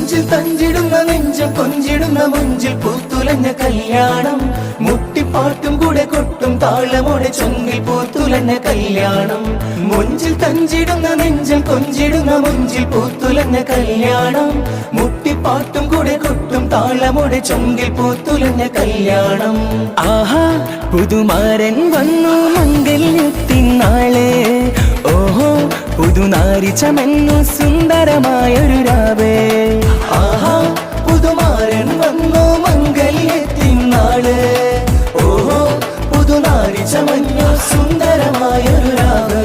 മുഞ്ചിൽ തഞ്ചിടുന്ന നെഞ്ചം കൊഞ്ചിടുന്ന മുഞ്ചിൽ പൂത്തുലഞ്ഞ കല്യാണം മുട്ടിപ്പാട്ടും കൂടെ കൊട്ടും താളമോടെ ചൊങ്കിൽ പൂത്തുലഞ്ഞ കല്യാണം മുഞ്ചിൽ തഞ്ചിടുന്ന നെഞ്ചം കൊഞ്ചിടുന്ന മുഞ്ചിൽ പൂത്തുലഞ്ഞ കല്യാണം മുട്ടിപ്പാട്ടും കൂടെ കൊട്ടും താളമോടെ ചൊങ്കിൽ പൂത്തുലഞ്ഞ കല്യാണം ആഹാ പുതുമാരൻ വന്നു മംഗല്യത്തിനാളെ ഓഹോ പുതുനാരി ചമന്നു സുന്ദരമായൊരു രാവേ ആഹാ പുതുമാരൻ വന്നു മംഗല്യത്തിനാള് ഓഹോ പുതുനാരി ചമന്നു സുന്ദരമായൊരു രാവ്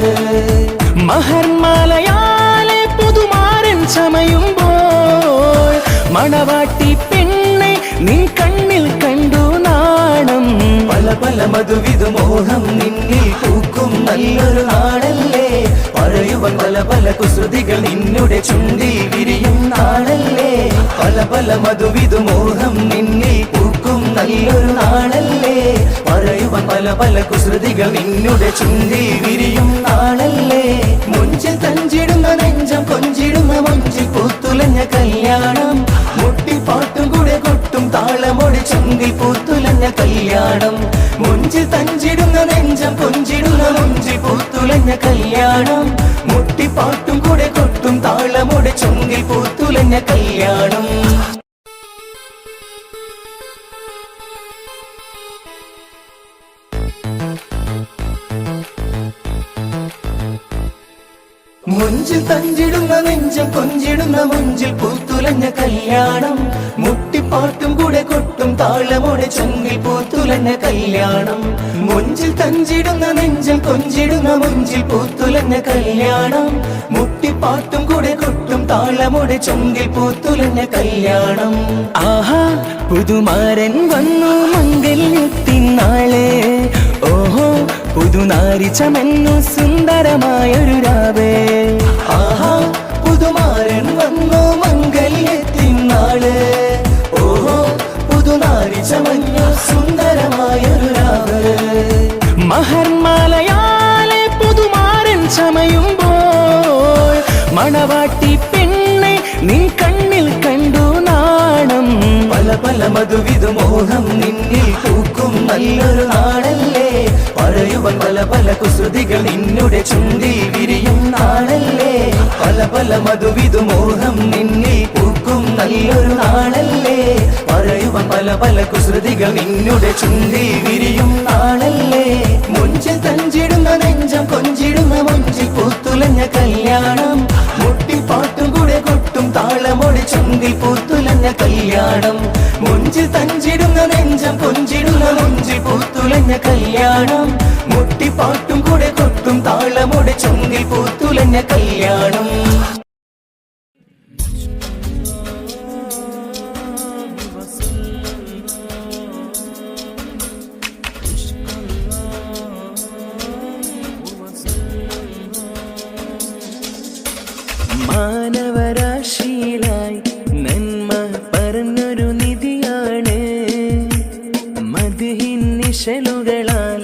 മഹർമാലയാലെ പുതുമാരൻ ചമയുമ്പോൾ മണവാട്ടി പെണ്ണെ നിൻ കണ്ണിൽ കണ്ടു നാണം പല പല മധുവിധു മോഹം നിന്നിൽ പൂക്കും നല്ലൊരു നാടല്ലേ പറയുവൻ പല പല കുസൃതികൾ നിന്നുടെ ചുണ്ടിൽ വിരിയും നാടല്ലേ പല പല മധുവിധു മോഹം നിന്നിൽ പൂക്കും നല്ലൊരു നാടല്ലേ പറയുവൻ പല പല കുസൃതികൾ നിന്നുടെ ചുണ്ടിൽ വിരിയും നാടല്ലേ മുഞ്ചിൽ തഞ്ചിടുന്ന നെഞ്ചം കൊഞ്ചിടുന്ന മുഞ്ചിൽ പൂത്തുലഞ്ഞ കല്യാണം മുട്ടിപ്പാട്ടും കൂടെ കൊട്ടും താളമോടി ചുണ്ടിൽ പൂത്തുലഞ്ഞ കല്യാണം മുഞ്ചിൽ തഞ്ചിടുന്ന നെഞ്ചം കൊഞ്ചിടുന്ന മുഞ്ചിൽ പൂത്തുലഞ്ഞ കല്യാണം മുട്ടിപ്പാട്ടും കൂടെ കൊട്ടും താളമോടെ ചുണ്ടിൽ പൂത്തുലഞ്ഞ കല്യാണം മുഞ്ചിൽ തഞ്ചിടുന്ന നെഞ്ചം കൊഞ്ചിടുന്ന മുഞ്ചിൽ പൂത്തുലഞ്ഞ കല്യാണം മുട്ടിപ്പാട്ടും കൂടെ കൊട്ടും താളമോടെ ചൊങ്കിൽ പൂത്തുലഞ്ഞ കല്യാണം മുഞ്ചിൽ തഞ്ചിടുന്ന നെഞ്ചം കൊഞ്ചിടുന്ന മുഞ്ചിൽ പൂത്തുലഞ്ഞ കല്യാണം മുട്ടിപ്പാട്ടും കൂടെ കൊട്ടും താളമോടെ ചൊങ്കിൽ പൂത്തുലഞ്ഞ കല്യാണം ആഹാ പുതുമാരൻ വന്നു മംഗല്യത്തിനാളെ ഓഹോ പുതുനാരി ചമന്നു സുന്ദരമായൊരു രാവേ ആഹാ പുതുമാരൻ വന്നു മംഗല്യത്തിനാള് ഓഹോ പുതുനാരി ചമന്നു സുന്ദരമായൊരു രാവ് മഹർമാലയാലെ പുതുമാരൻ ചമയുമ്പോൾ മണവാട്ടി പെണ്ണെ നിൻ കണ്ണിൽ കണ്ടു നാണം പല പല മധുവിധു മോഹം നിന്നിൽ പൂക്കും നല്ലൊരു നാടല്ലേ പറയുവൻ പല പല കുസൃതികൾ നിന്നുടെ ചുണ്ടിൽ വിരിയും നാടല്ലേ പല പല മധുവിധു മോഹം നിന്നിൽ പൂക്കും നല്ലൊരു നാടല്ലേ പറയുവൻ പല പല കുസൃതികൾ നിന്നുടെ ചുണ്ടിൽ വിരിയും നാടല്ലേ മുഞ്ചിൽ തഞ്ചിടുന്ന നെഞ്ചം കൊഞ്ചിടുന്ന മുഞ്ചിൽ പൂത്തുലഞ്ഞ കല്യാണം മുട്ടിപ്പാട്ടും കൂടെ കൊട്ടും താളമോടി ചുണ്ടിൽ പൂത്തുലഞ്ഞ കല്യാണം മുഞ്ചിൽ തഞ്ചിടുന്ന നെഞ്ചം കൊഞ്ചിടുന്ന മുഞ്ചിൽ പൂത്തുലഞ്ഞ കല്യാണം മുട്ടിപ്പാട്ടും കൂടെ കൊട്ടും താളമോടെ ചുണ്ടിൽ പൂത്തുലഞ്ഞ കല്യാണം മാനവരാശിയിലായി നന്മ പറഞ്ഞൊരു നിധിയാണ് മദ്ഹിൻ നിശലുകളാൽ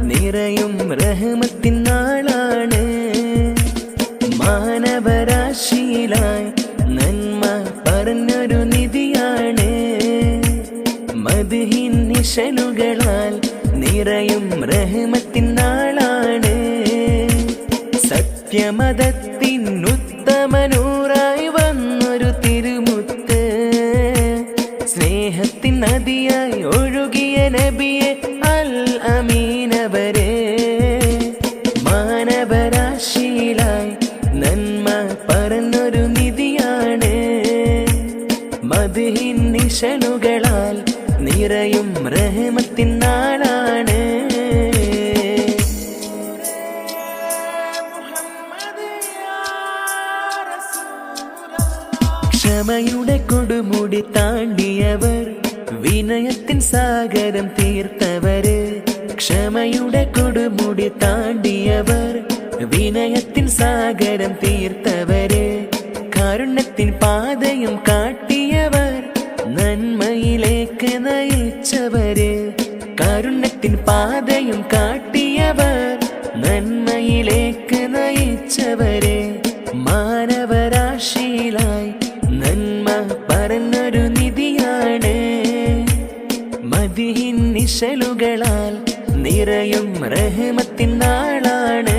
നിറയും റഹ്മത്തിൻ നാളാണ് മാനവരാശിയിലായി നന്മ പറഞ്ഞൊരു നിധിയാണ് മദ്ഹിൻ നിശലുകളാൽ നിറയും റഹ്മത്തിൻ നാളാണ് സത്യമതത്തിൻ ഉത്തമനൂറായി വന്നൊരു തിരുമുത്ത് സ്നേഹത്തിൻ നദിയായി ഒഴുകിയ നബിയെ അൽ അമീനവരെ മാനവരാശിയിലായി നന്മ പറഞ്ഞൊരു നിധിയാണ് മദ്ഹിൻ നിശലുകളാൽ നിറയും റഹ്മത്തിൻ നാളാണ് ക്ഷമയുടെ കൊടുമുടി താണ്ടിയവർ വിനയത്തിൻ സാഗരം തീർത്തവര് ക്ഷമയുടെ കൊടുമുടി താണ്ടിയവർ വിനയത്തിൻ സാഗരം തീർത്തവര് കാരുണ്യത്തിൻ പാതയും കാട്ടിയവർ നന്മയിലേക്ക് നയിച്ചവര് കാരുണ്യത്തിൻ പാതയും കാട്ടിയവർ നന്മയിലേക്ക് നയിച്ചവരെ മാനവരാശിയിലായി നന്മ മദ്ഹിൻ നിശലുകളാൽ നിറയും റഹ്മത്തിൻ നാളാണ്.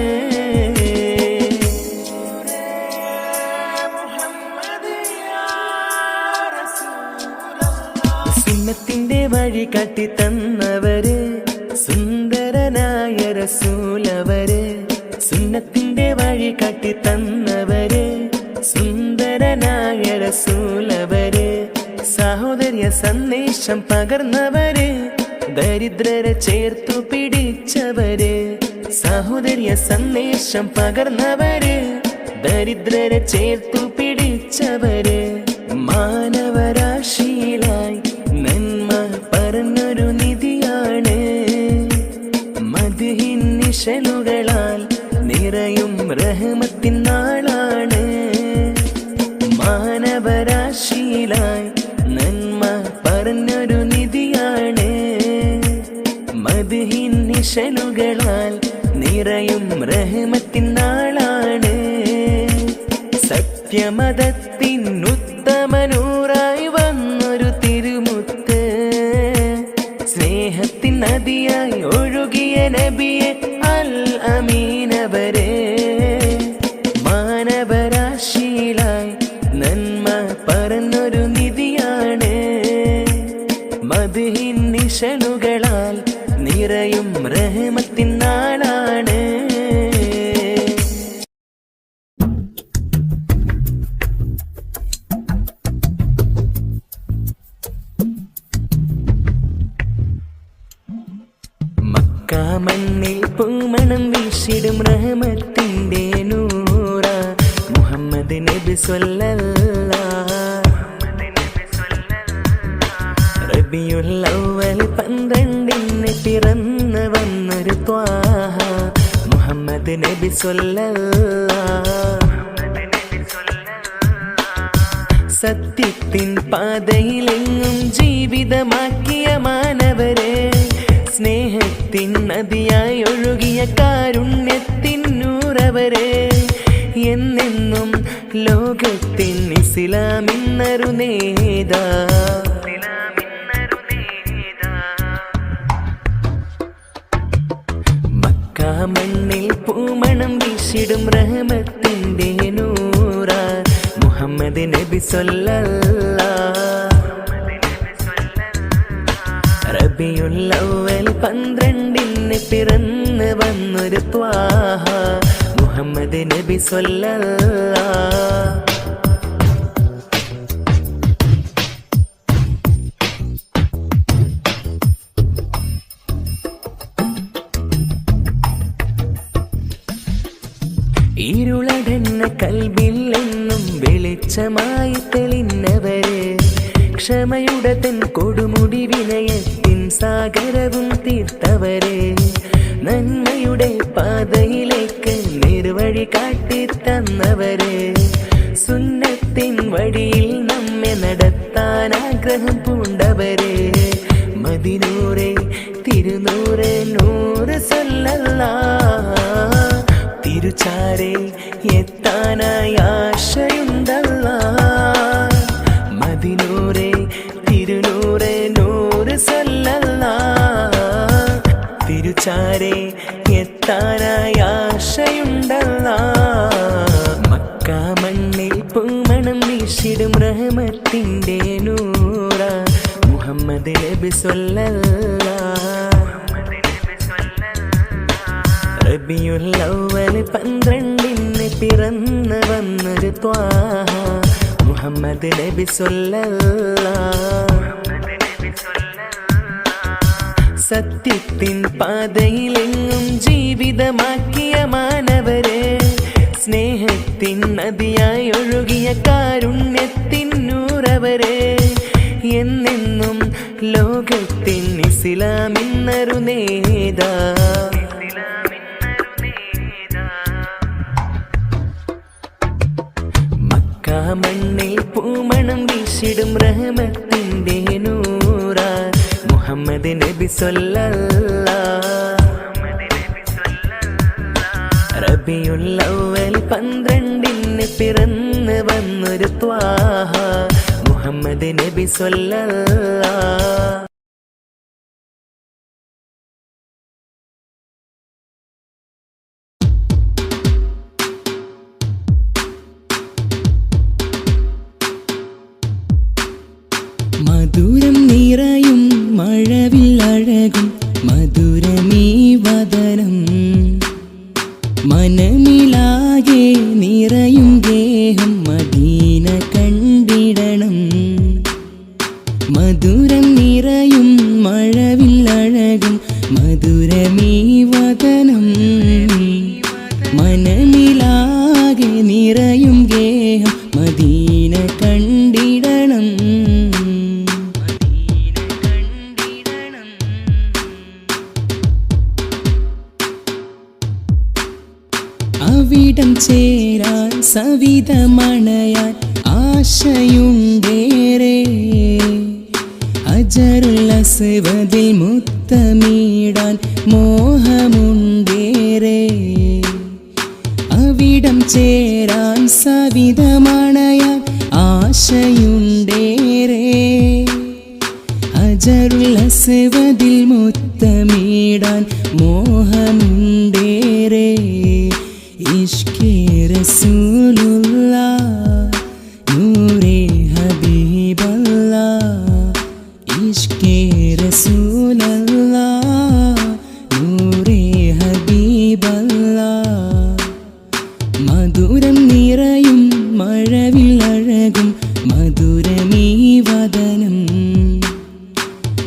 സുന്നത്തിന്റെ വഴി കാട്ടി തന്നവര് സുന്ദരനായ റസൂലവര്. സുന്നത്തിന്റെ വഴി കാട്ടി തന്നവര് സുന്ദരനായ റസൂലവര്. സഹോദര്യ സന്ദേശം പകർന്നവര് ദരിദ്രരെ ചേർത്തു പിടിച്ചവര്. സഹോദര്യ സന്ദേശം പകർന്നവര് ദരിദ്രരെ ചേർത്തു പിടിച്ചവര്. മാനവരാശിയിലായി നന്മ പറഞ്ഞൊരു നിധിയാണ്. മദ്ഹിൻ നിശലുകളാൽ നിറയും റഹ്മത്തിൻ നാളാണ്. മാനവരാശിയിലായി നന്മ പറഞ്ഞൊരു നിധിയാണ്. മദ്ഹിൻ നിശലുകളാൽ നിറയും റഹ്മത്തിൻ നാളാണ്. സത്യമതത്തിൻ ഉത്തമനൂറായി വന്നൊരു തിരുമുത്ത്. സ്നേഹത്തിൻ നദിയായി ഒഴുകിയ നബിയെ അൽ അമീനവരെ. മാനവരാശിയിലായി നന്മ പറഞ്ഞൊരു നിധിയാണ്. മദ്ഹിൻ നിശലുകളാൽ നിറയും റഹ്മത്തിൻ നാളാണ്. മണ്ണിൽ പൂമണം വീശിടും റഹ്മത്തിന്റെ നൂറ മുഹമ്മദ് നബി സ്വല്ലല്ലാഹ്. റബിയുൽ അവ്വൽ 12 പിറന്നു വന്നൊരു ത്വാഹ മുഹമ്മദ് നബി സ്വല്ലല്ലാഹ്. സത്യത്തിൻ പാതയിലെങ്ങും ജീവിതമാക്കിയ മാനവരെ. സ്നേഹത്തിൻ നദിയായി ഒഴുകിയ കാരുണ്യത്തിൻ നൂറവരെ. എന്നെന്നും ലോകത്തിൻ ഇസ്ലാമിന്നൊരു നേതാ. മക്ക മണ്ണിൽ പൂമണം വീശിടും റഹ്മത്തിന്റെ നൂറ മുഹമ്മദ് നബി സ്വല്ലല്ലാഹ്. റബിയുൽ അവ്വൽ 12 പിറന്നു വന്നൊരു ത്വാഹ മുഹമ്മദ് നബി സ്വല്ലല്ലാഹ്. ഇരുളടന്ന കൽബിൽ എന്നും വെളിച്ചമായി തെളിഞ്ഞവര്. ക്ഷമയുടെ തൻ കൊടുമുടി വിനയത്തിൻ സാഗരവും തീർത്തവരെ. നന്മയുടെ പാതയിലേക്ക് നിർവഴി കാട്ടി തന്നവരെ. സുന്നത്തിൻ വഴിയിൽ നമ്മെ നടത്താൻ ആഗ്രഹം പൂണ്ടവരെ. മദിനൂറെ തിരുനൂറെ നൂറ് സല്ലല്ലാഹ്. തിരുച്ചാരെ എത്താനായി ആശയുണ്ടല്ലാഹ്. മദിനൂറെ തിരുനൂറെ നൂറ് സല്ലല്ലാഹ്. തിരുച്ചാരെ എത്താനായി ആശയുണ്ടല്ലാഹ്. മക്ക മണ്ണിൽ പൂമണം വീശിടും റഹ്മത്തിന്റെ നൂറ മുഹമ്മദ് നബി സ്വല്ലല്ലാഹ്. റബിയുൽ അവ്വൽ 12 പിറന്നു വന്നൊരു ത്വാഹ മുഹമ്മദ് നബി സ്വല്ലല്ലാഹ്. സത്യത്തിൻ പാതയിലെങ്ങും ജീവിതമാക്കിയ മാനവരെ. സ്നേഹത്തിൻ നദിയായി ഒഴുകിയ കാരുണ്യത്തിൻ നൂറവരെ. എന്നെന്നും ലോകത്തിൻ ഇസ്ലാമിന്നൊരു നേതാ. മക്ക മണ്ണിൽ പൂമണം വീശിടും റഹ്മത്തിന്റെ നൂറ മുഹമ്മദ് നബി സ്വല്ലല്ലാഹ്. റബിയുൽ അവ്വൽ 12 പിറന്നു വന്നൊരു ത്വാഹ മുഹമ്മദ് നബി സ്വല്ലല്ലാഹ്. അഴകും മധുരമീ വദനം മനമിലാകെ നിറയും ഗേഹം മദീന കണ്ടിടണം മധുരം നിറയും മഴവില്ലഴകും മധുരമീ വദനം മനമിലാകെ നിറയും ഗേഹം മദീന കണ്ടിടണം അവിടം ചേരാൻ സവിതമണയാൻ ആശയുണ്ടേറെ ഹജറുൽ അസ്വദിൽ മുത്തമിടാൻ മോഹമുണ്ടേറെ അവിടം ചേരാൻ സവിതമണയാൻ ആശയുണ്ടേറെ ഹജറുൽ അസ്വദിൽ മുത്തമിടാൻ മോഹമുണ്ടേറെ ഇഷ്കേ റസൂലുള്ളാഹ് നൂറേ ഹബീബല്ലാഹ് ഇഷ്കേ റസൂലല്ലാഹ് നൂറേ ഹബീബല്ലാഹ് മധുരം നിറയും മഴവില്ലഴകും മധുരമീ വദനം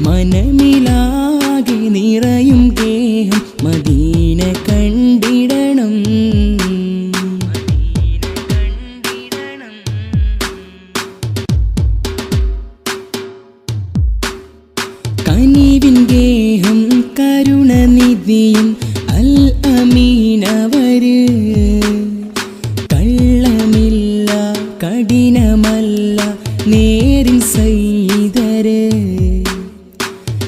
മനമിലാകെ നിറയും ഗേഹം മദീന കണ്ടിടണം കനിവിൻ ഗേഹം കരുണനിധിയും അൽ അമീനവര് കള്ളമില്ല കഠിനമല്ല നേരിൻ സയ്യിദര്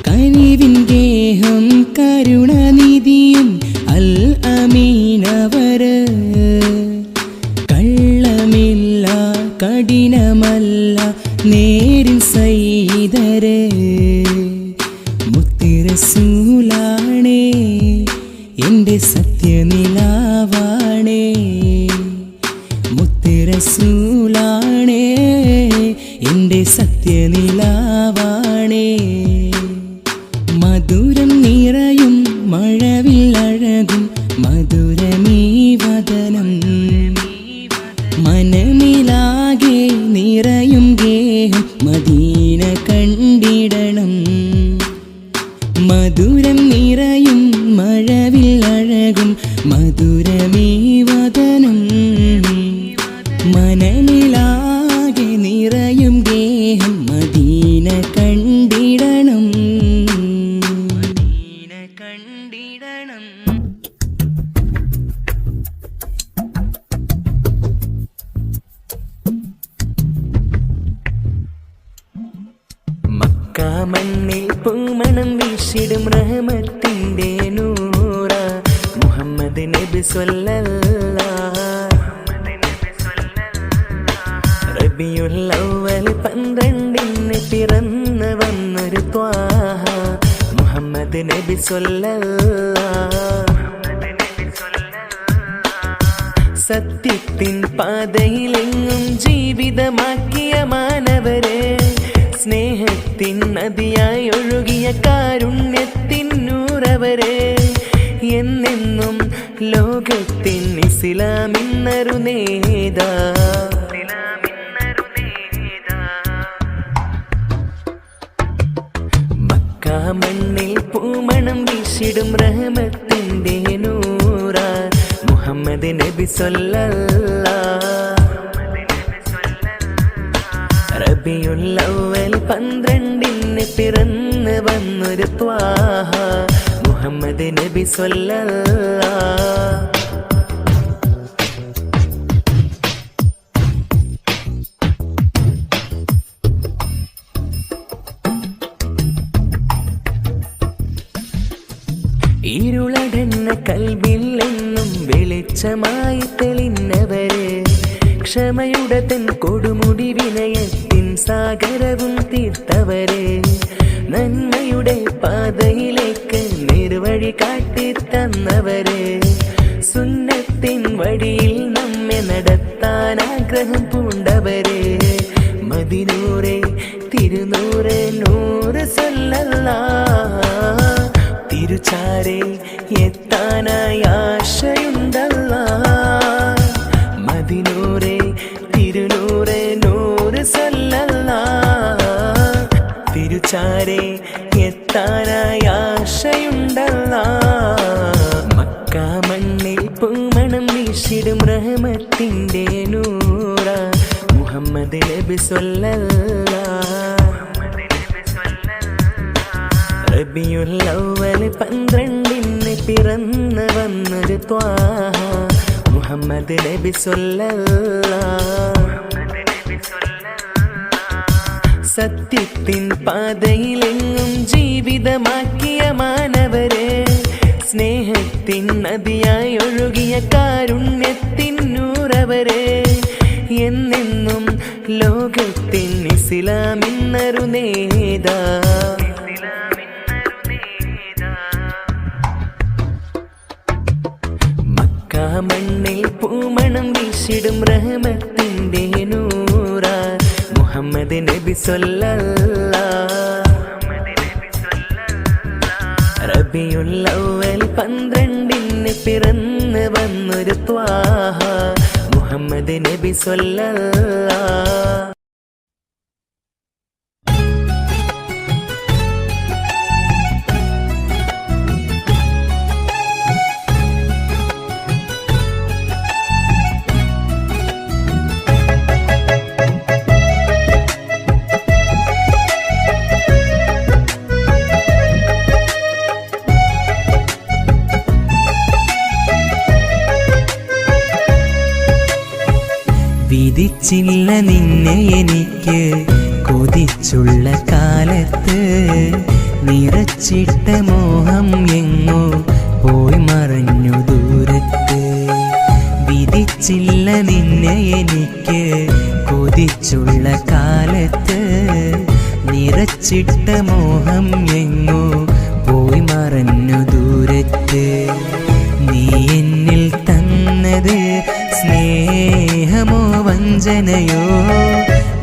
കനിവിൻ ഗേഹം കരുണനിധിയും അൽ അമീനവര് കള്ളമില്ല കഠിനമല്ല നേരിൻ സയ്യിദര് മുത്തുറസൂലാണേ എൻ്റെ സത്യനിലാവാണേ മുത്തുറസൂലാണേ എൻ്റെ സത്യനിലാവാണേ മധുരം നിറയും മഴവില്ലഴകും മധുരമീ വദനം മനമിലാകെ നിറയും ഗേഹം മദീന കണ്ടിടണം മധുരം നിറയും മഴവില്ലഴകും മധുരമീ വദനം മനമിലാകെ നിറയും ഗേഹം മദീന കണ്ടിടണം മദീന കണ്ടിടണം മണ്ണിൽ പൂമണം വീശിടും റഹ്മത്തിന്റെ നൂറ മുഹമ്മദ് നബി സ്വല്ലല്ലാഹ് റബിയുൽ അവ്വൽ 12 പിറന്നു വന്നൊരു ത്വാഹ മുഹമ്മദ് നബി സ്വല്ലല്ലാഹ് സത്യത്തിൻ പാതയിലെങ്ങും ജീവിതമാക്കിയ മാനവരെ സ്നേഹത്തിൻ നദിയായി ഒഴുകിയ കാരുണ്യത്തിൻ നൂറവരെ എന്നെന്നും ലോകത്തിൻ ഇസ്ലാമിന്നൊരു നേതാ മക്ക മണ്ണിൽ പൂമണം വീശിടും റഹ്മത്തിന്റെ നൂറ മുഹമ്മദ് നബി സ്വല്ലല്ലാഹ് റബിയുൽ അവ്വൽ 12 പിറന്നു വന്നൊരു ത്വാഹ മുഹമ്മദ് നബി സ്വല്ലല്ലാഹ് ഇരുളടന്ന കൽബിൽ എന്നും വെളിച്ചമായി തെളിഞ്ഞവരെ ക്ഷമയുടെ തൻ കൊടുമുടി വിനയത്തിൻ സാഗരവും തീർത്തവരെ നന്മയുടെ പാതയിലേക്ക് നിർവഴി കാട്ടി തന്നവരെ സുന്നത്തിൻ വഴിയിൽ നമ്മെ നടത്താൻ ആഗ്രഹം പൂണ്ടവരെ മദിനൂറെ തിരുനൂറ് നൂറ് സല്ലല്ലാഹ് തിരുചാരെ എത്താനായി ആശയുണ്ടല്ലാഹ് മദിനൂറെ തിരുനൂറ് നൂറ് സല്ലല്ലാഹ് തിരുചാരെ എത്താനായി ആശയുണ്ടല്ലാഹ് മക്ക മണ്ണിൽ പൂമണം വീശിടും റഹ്മത്തിന്റെ നൂറ മുഹമ്മദ് നബി സ്വല്ലല്ലാഹ് റബിയുൽ അവ്വൽ 12 പിറന്നു വന്നൊരു ത്വാഹ മുഹമ്മദ് നബി സ്വല്ലല്ലാഹ് സത്യത്തിൻ പാതയിലെങ്ങും ജീവിതമാക്കിയ മാനവരെ സ്നേഹത്തിൻ നദിയായി ഒഴുകിയ കാരുണ്യത്തിൻ നൂറവരെ എന്നെന്നും ലോകത്തിൻ ഇസ്ലാമിന്നൊരു നേതാ മക്ക മണ്ണിൽ പൂമണം വീശിടും റഹ്മത്തിന്റെ നൂറ മുഹമ്മദ് നബി സ്വല്ലല്ലാഹ് റബിയുൽ അവ്വൽ 12 പിറന്നു വന്നൊരു ത്വാഹ മുഹമ്മദ് നബി സ്വല്ലല്ലാഹ് വിധിച്ചില്ല നിന്നെ എനിക്ക് കൊതിച്ചുള്ള കാലത്ത് നിറച്ചിട്ട മോഹം എങ്ങോ പോയി മറഞ്ഞു ദൂരത്ത് വിധിച്ചില്ല നിന്നെ എനിക്ക് കൊതിച്ചുള്ള കാലത്ത് നിറച്ചിട്ട മോഹം എങ്ങോ പോയി മറഞ്ഞു ദൂരത്ത് നീ എന്നിൽ തന്നത് സ്നേഹമോ വഞ്ചനയോ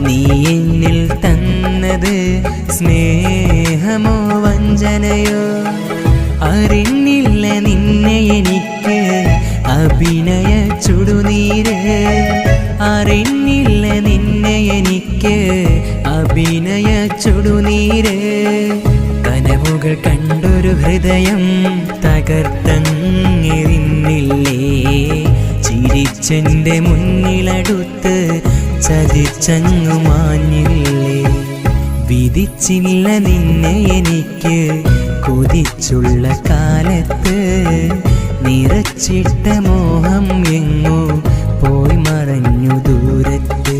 നീ എന്നിൽ തന്നത് സ്നേഹമോ വഞ്ചനയോ അറിഞ്ഞില്ല നിന്നെ എനിക്ക് അഭിനയ ചുടുനീര് അറിഞ്ഞില്ല നിന്നെ എനിക്ക് അഭിനയ ചുടുനീര് കനവുകൾ കണ്ടൊരു ഹൃദയം തകർത്തങ്ങിരുന്നില്ലേ ചിരിച്ചെന്റെ മുന്നിലടുത്ത് ചതിച്ചങ്ങു മാഞ്ഞില്ലേ വിധിച്ചില്ല നിന്നെ എനിക്ക് കൊതിച്ചുള്ള കാലത്ത് നിറച്ചിട്ട മോഹം എങ്ങോ പോയി മറഞ്ഞു ദൂരത്ത്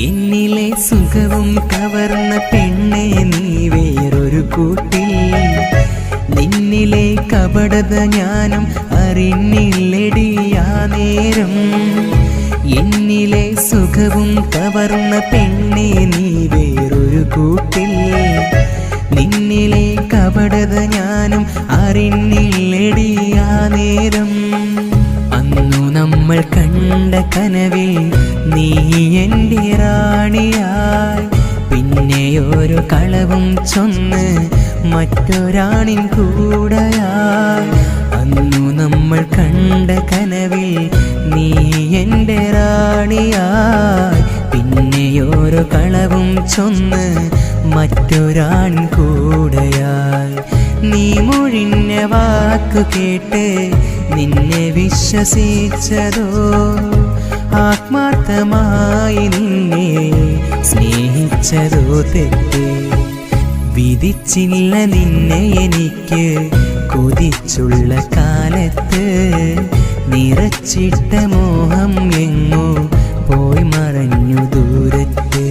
എന്നിലെ സുഖവും കവർന്ന പെണ്ണെ നീ വേറൊരു കൂട്ടിൽ നിന്നിലെ കപടത ഞാനും അറിഞ്ഞില്ലടിയാ നേരം എന്നിലെ സുഖവും കവർന്ന പെണ്ണെ നീ വേറൊരു കൂട്ടിൽ നിന്നിലെ കപടത ഞാനും അറിഞ്ഞില്ലടിയാ നേരം അന്നു നമ്മൾ കണ്ട കനവിൽ നീ എൻ്റെ റാണിയായി പിന്നെയൊരു കളവും ചൊന്ന് മറ്റൊരാണിൻ കൂടെയായി അന്നു നമ്മൾ കണ്ട കനവിൽ നീ എൻ്റെ റാണിയായി പിന്നെയൊരു കളവും ചൊന്ന് മറ്റൊരാൺ കൂടെയായി നീ മൊഴിഞ്ഞ വാക്കു കേട്ട് നിന്നെ വിശ്വസിച്ചതോ ആത്മാർത്ഥമായി നിന്നെ സ്നേഹിച്ചതോ തെറ്റ് വിധിച്ചില്ല നിന്നെ എനിക്ക് കൊതിച്ചുള്ള കാലത്ത് നിറച്ചിട്ട മോഹം എങ്ങോ പോയി മറഞ്ഞു ദൂരത്ത്.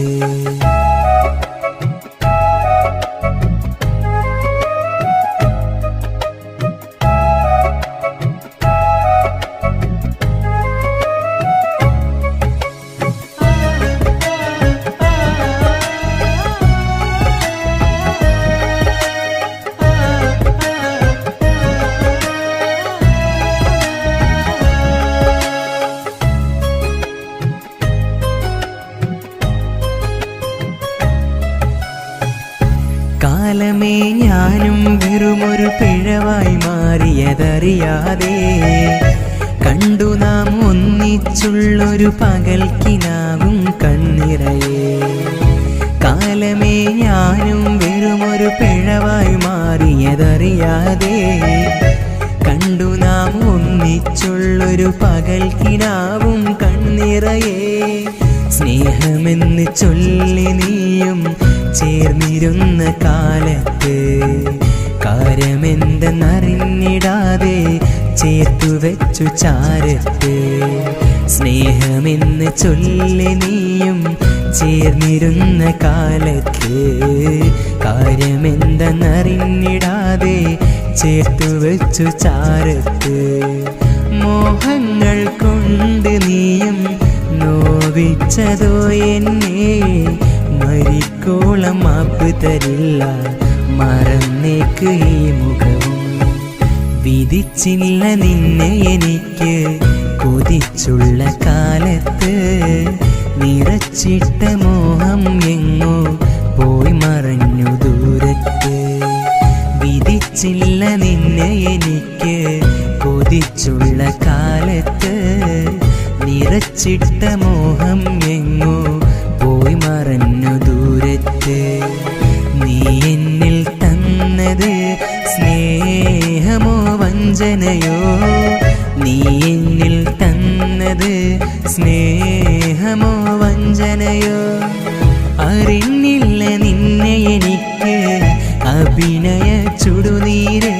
കാലമേ ഞാനും വെറുമൊരു പിഴവായി മാറിയതറിയാതെ കണ്ടു നാം ഒന്നിച്ചുള്ളൊരു പകൽക്കിനാവും കണ്ണിറയെ. കാലമേ ഞാനും വെറുമൊരു പിഴവായി മാറിയതറിയാതെ കണ്ടു നാം ഒന്നിച്ചുള്ളൊരു പകൽക്കിനാവും കണ്ണിറയെ. സ്നേഹമെന്ന് ചൊല്ലി നീയും ചേർന്നിരുന്ന കാലത്ത് കാര്യമെന്തെന്നറിഞ്ഞിടാതെ ചേർത്തു വെച്ചു ചാരത്ത്. സ്നേഹമെന്ന് ചൊല്ലി നീയും ചേർന്നിരുന്ന കാലത്ത് കാര്യമെന്തെന്നറിഞ്ഞിടാതെ ചേർത്തു വെച്ചു ചാരത്ത്. മോഹങ്ങൾ കൊണ്ട് നീയും നോവിച്ചതോ എന്നെ, മരിക്കോളം മാപ്പ് തരില്ല മറന്നേക്ക് ഈ മുഖവും. വിധിച്ചില്ല നിന്നെ എനിക്ക് കൊതിച്ചുള്ള കാലത്ത്, നിറച്ചിട്ട മോഹം എങ്ങോ പോയി മറഞ്ഞു ദൂരത്ത്. വിധിച്ചില്ല നിന്നെ എനിക്ക് കൊതിച്ചുള്ള കാലത്ത്, നിറച്ചിട്ട മോഹം എങ്ങോ പോയി മറഞ്ഞു ദൂരത്ത്. നീ എന്നിൽ തന്നത് സ്നേഹമോ വഞ്ചനയോ, നീ എന്നിൽ തന്നത് സ്നേഹമോ വഞ്ചനയോ. അറിഞ്ഞില്ല നിന്നെ എനിക്ക് അഭിനയ ചുടുനീര്,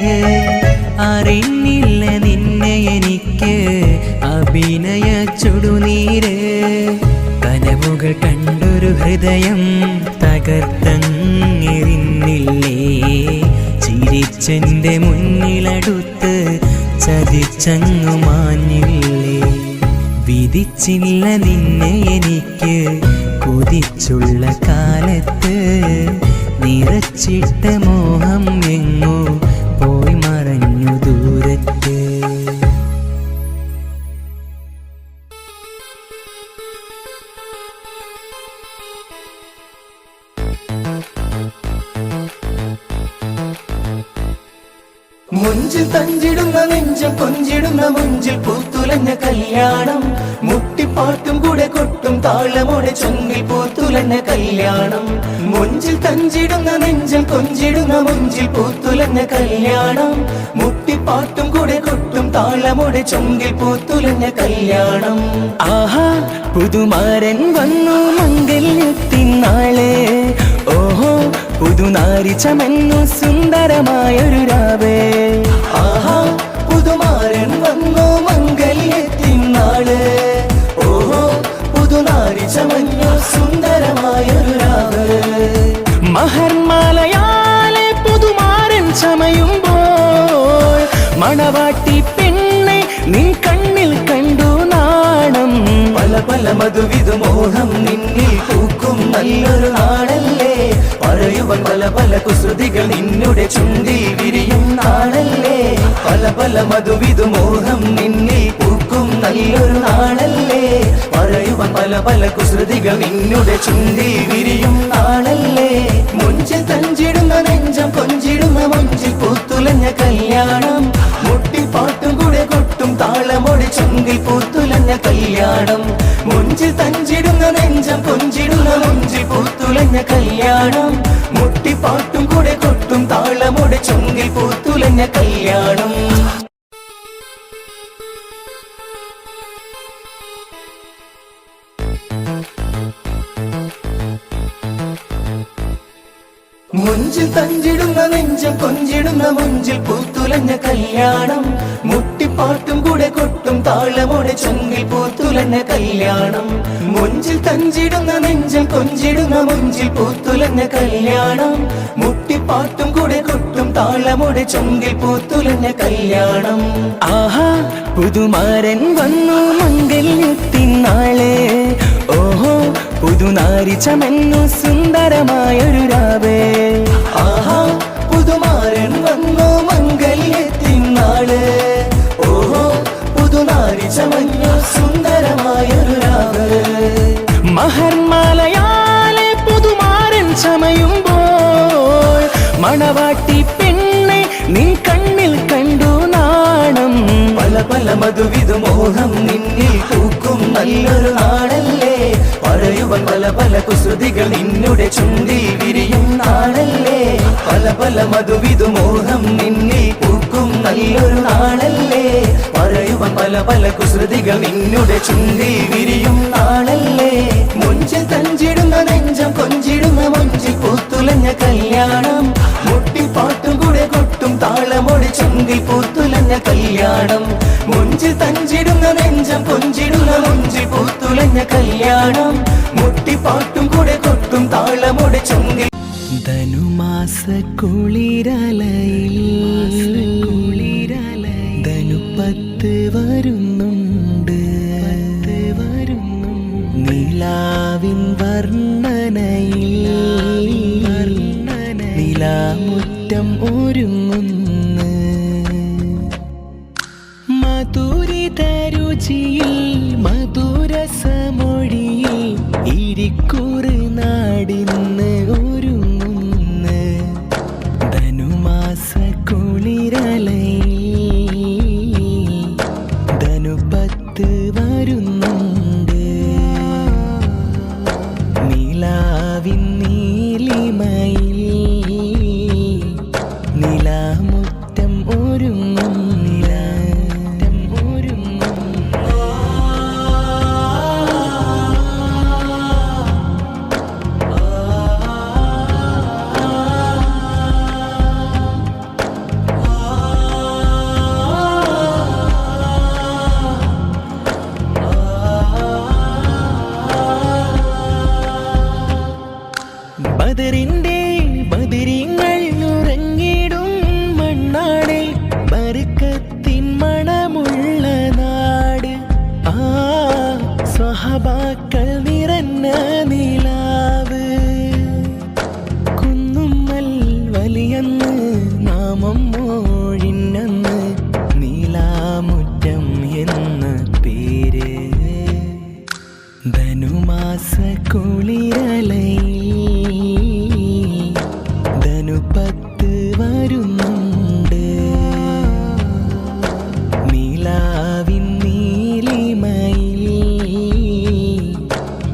അറിഞ്ഞില്ല നിന്നെ എനിക്ക് അഭിനയ ചുടുനീര്. കനവുകൾ കണ്ടൊരു ഹൃദയം തകർത്തങ്ങിരുന്നില്ലേ, ചിരിച്ചെന്റെ മുന്നിലടുത്ത് ചതിച്ചങ്ങു മാഞ്ഞില്ലേ. വിധിച്ചില്ല നിന്നെ എനിക്ക് കൊതിച്ചുള്ള കാലത്ത്, നിറച്ചിട്ട മോഹം എങ്ങോ പോയി മറഞ്ഞു ദൂരത്ത്. മുഞ്ചിൽ തഞ്ചിടുന്ന നെഞ്ചം കൊഞ്ചിടുന്ന മുഞ്ചിൽ പൂത്തുലഞ്ഞ കല്യാണം, മുട്ടിപ്പാട്ടും കൂടെ കൊട്ടും താളമോടെ ചൊങ്കിൽ പൂത്തുലഞ്ഞ കല്യാണം. മുഞ്ചിൽ തഞ്ചിടുന്ന നെഞ്ചം കൊഞ്ചിടുന്ന മുഞ്ചിൽ പൂത്തുലഞ്ഞ കല്യാണം, മുട്ടിപ്പാട്ടും കൂടെ കൊട്ടും താളമോടെ ചൊങ്കിൽ പൂത്തുലഞ്ഞ കല്യാണം. ആഹാ പുതുമാരൻ വന്നു മംഗല്യത്തിനാളെ, ഓഹോ പുതുനാരി ചമന്നു സുന്ദരമായൊരു രാവേ. ആഹാ പുതുമാരൻ വന്നു മംഗല്യത്തിനാള്, ഓഹോ പുതുനാരി ചമന്നു സുന്ദരമായൊരു രാവ്. മഹർമാലയാലെ പുതുമാരൻ ചമയുമ്പോൾ മണവാട്ടി പെണ്ണെ നിൻ കണ്ണിൽ കണ്ടു നാണം. പല പല മധുവിധു മോഹം നിന്നിൽ പൂക്കും നല്ലൊരു നാളല്ലേ, പറയുവൻ പല പല കുസൃതികൾ നിന്നുടെ ചുണ്ടിൽ വിരിയും നാളല്ലേ. പല പല മധുവിധു മോഹം നിന്നിൽ പൂക്കും നല്ലൊരു നാളല്ലേ, പറയുവൻ പല പല കുസൃതികൾ നിന്നുടെ ചുണ്ടിൽ വിരിയും നാളല്ലേ. മുഞ്ചിൽ തഞ്ചിടുന്ന നെഞ്ചം കൊഞ്ചിടുന്ന മുഞ്ചിൽ പൂത്തുലഞ്ഞ കല്യാണം, മുട്ടിപ്പാട്ടും കൂടെ കൊട്ടും താളമോടെ ചുണ്ടിൽ പൂത്തുലഞ്ഞ കല്യാണം. മുഞ്ചിൽ തഞ്ചിടുന്ന നെഞ്ചം കൊഞ്ചിടുന്ന മുഞ്ചിൽ പൂത്തുലഞ്ഞ കല്യാണം, മുട്ടിപ്പാട്ടും കൂടെ കൊട്ടും താളമോടെ ചുണ്ടിൽ പൂത്തുലഞ്ഞ കല്യാണം. മുഞ്ചിൽ മുഞ്ചിൽ തഞ്ചിടുന്ന നെഞ്ചം കൊഞ്ചിടുന്ന മുഞ്ചിൽ പൂത്തുലഞ്ഞ കല്യാണം മുട്ടിപ്പാട്ടും കൂടെ കൊട്ടും താളമോടെ ചൊങ്കിൽ പൂത്തുലഞ്ഞ കല്യാണം മുഞ്ചിൽ തഞ്ചിടുന്ന നെഞ്ചം കൊഞ്ചിടുന്ന മുഞ്ചിൽ പൂത്തുലഞ്ഞ കല്യാണം മുട്ടിപ്പാട്ടും കൂടെ കൊട്ടും താളമോടെ ചൊങ്കിൽ പൂത്തുലഞ്ഞ കല്യാണം ആഹാ പുതുമാരൻ വന്നു മംഗല്യത്തിനാളെ ഓഹോ പുതുനാരി ചമന്നു സുന്ദരമായൊരു രാവേ ആഹാ പുതുമാരൻ വന്നു മംഗല്യത്തിനാളെ ഓഹോ പുതുനാരി ചമന്നു സുന്ദരമായൊരു രാവേ മഹർമാലയാലെ പുതുമാരൻ ചമയുമ്പോൾ മണവാട്ടി പെണ്ണെ നിൻ കണ്ണിൽ കണ്ടു നാണം പല പല മധുവിധു മോഹം നിന്നിൽ പൂക്കും നല്ലൊരു നാടല്ലേ പറയുവൻ പല പല കുസൃതികൾ നിന്നുടെ ചുണ്ടിൽ വിരിയും നാടല്ലേ പല പല മധുവിധു മോഹം നിന്നിൽ പൂക്കും നല്ലൊരു നാടല്ലേ പറയുവൻ പല പല കുസൃതികൾ നിന്നുടെ ചുണ്ടിൽ വിരിയും നാടല്ലേ മുഞ്ചിൽ തഞ്ചിടുന്ന നെഞ്ചം കൊഞ്ചിടുന്ന മുഞ്ചിൽ പൂത്തുലഞ്ഞ കല്യാണം മുട്ടിപ്പാട്ടും കൂടെ കൊട്ടും താളമൊടി ചുണ്ടിൽ പൂത്തുലഞ്ഞ കല്യാണം മുഞ്ചിൽ തഞ്ചിടുന്ന നെഞ്ചം കൊഞ്ചിടുന്ന മുഞ്ചിൽ പൂത്തുലഞ്ഞ കല്യാണം മുട്ടിപ്പാട്ടും കൂടെ കൊട്ടും താളമൊടി ചുണ്ടിൽ ധനുമാസ കുളിരലയിൽ ധനുപ്പത്ത് വരുന്നുണ്ട് നിലാവിൻ വർണ്ണനയിൽ നിലാമുറ്റം ഒരുങ്ങുന്നു മധുരിത രുചിയിൽ മധുരസമൊഴിയിൽ ഇരിക്കുറ് നാടിന്ന് ഒരുങ്ങുന്നു ധനുമാസ കുളിരലയിൽ ധനുപ്പത്ത് വരുന്നുണ്ട് നിലാവിൻ നീലിമയിൽ നിലാമുറ്റം ഒരുങ്ങും നിലാമുറ്റം ഒരുങ്ങും ബദറിന്റെ ബദരിങ്ങൾ ഉറങ്ങിടും മണ്ണാടെ ബർക്കത്തിൻ മണമുള്ള നാട് ആ സ്വഹബാക്കൾ നിറഞ്ഞ നിലാവ് കുന്നുമ്മൽ വലിയന്ന് നാമം മോഴിന്നന്ന് നീലാമുറ്റം എന്ന പേര് ധനുമാസ കുളിരലയിൽ ധനുപ്പത്ത് വരുന്നുണ്ട് നിലാവിൻ നീലിമയിൽ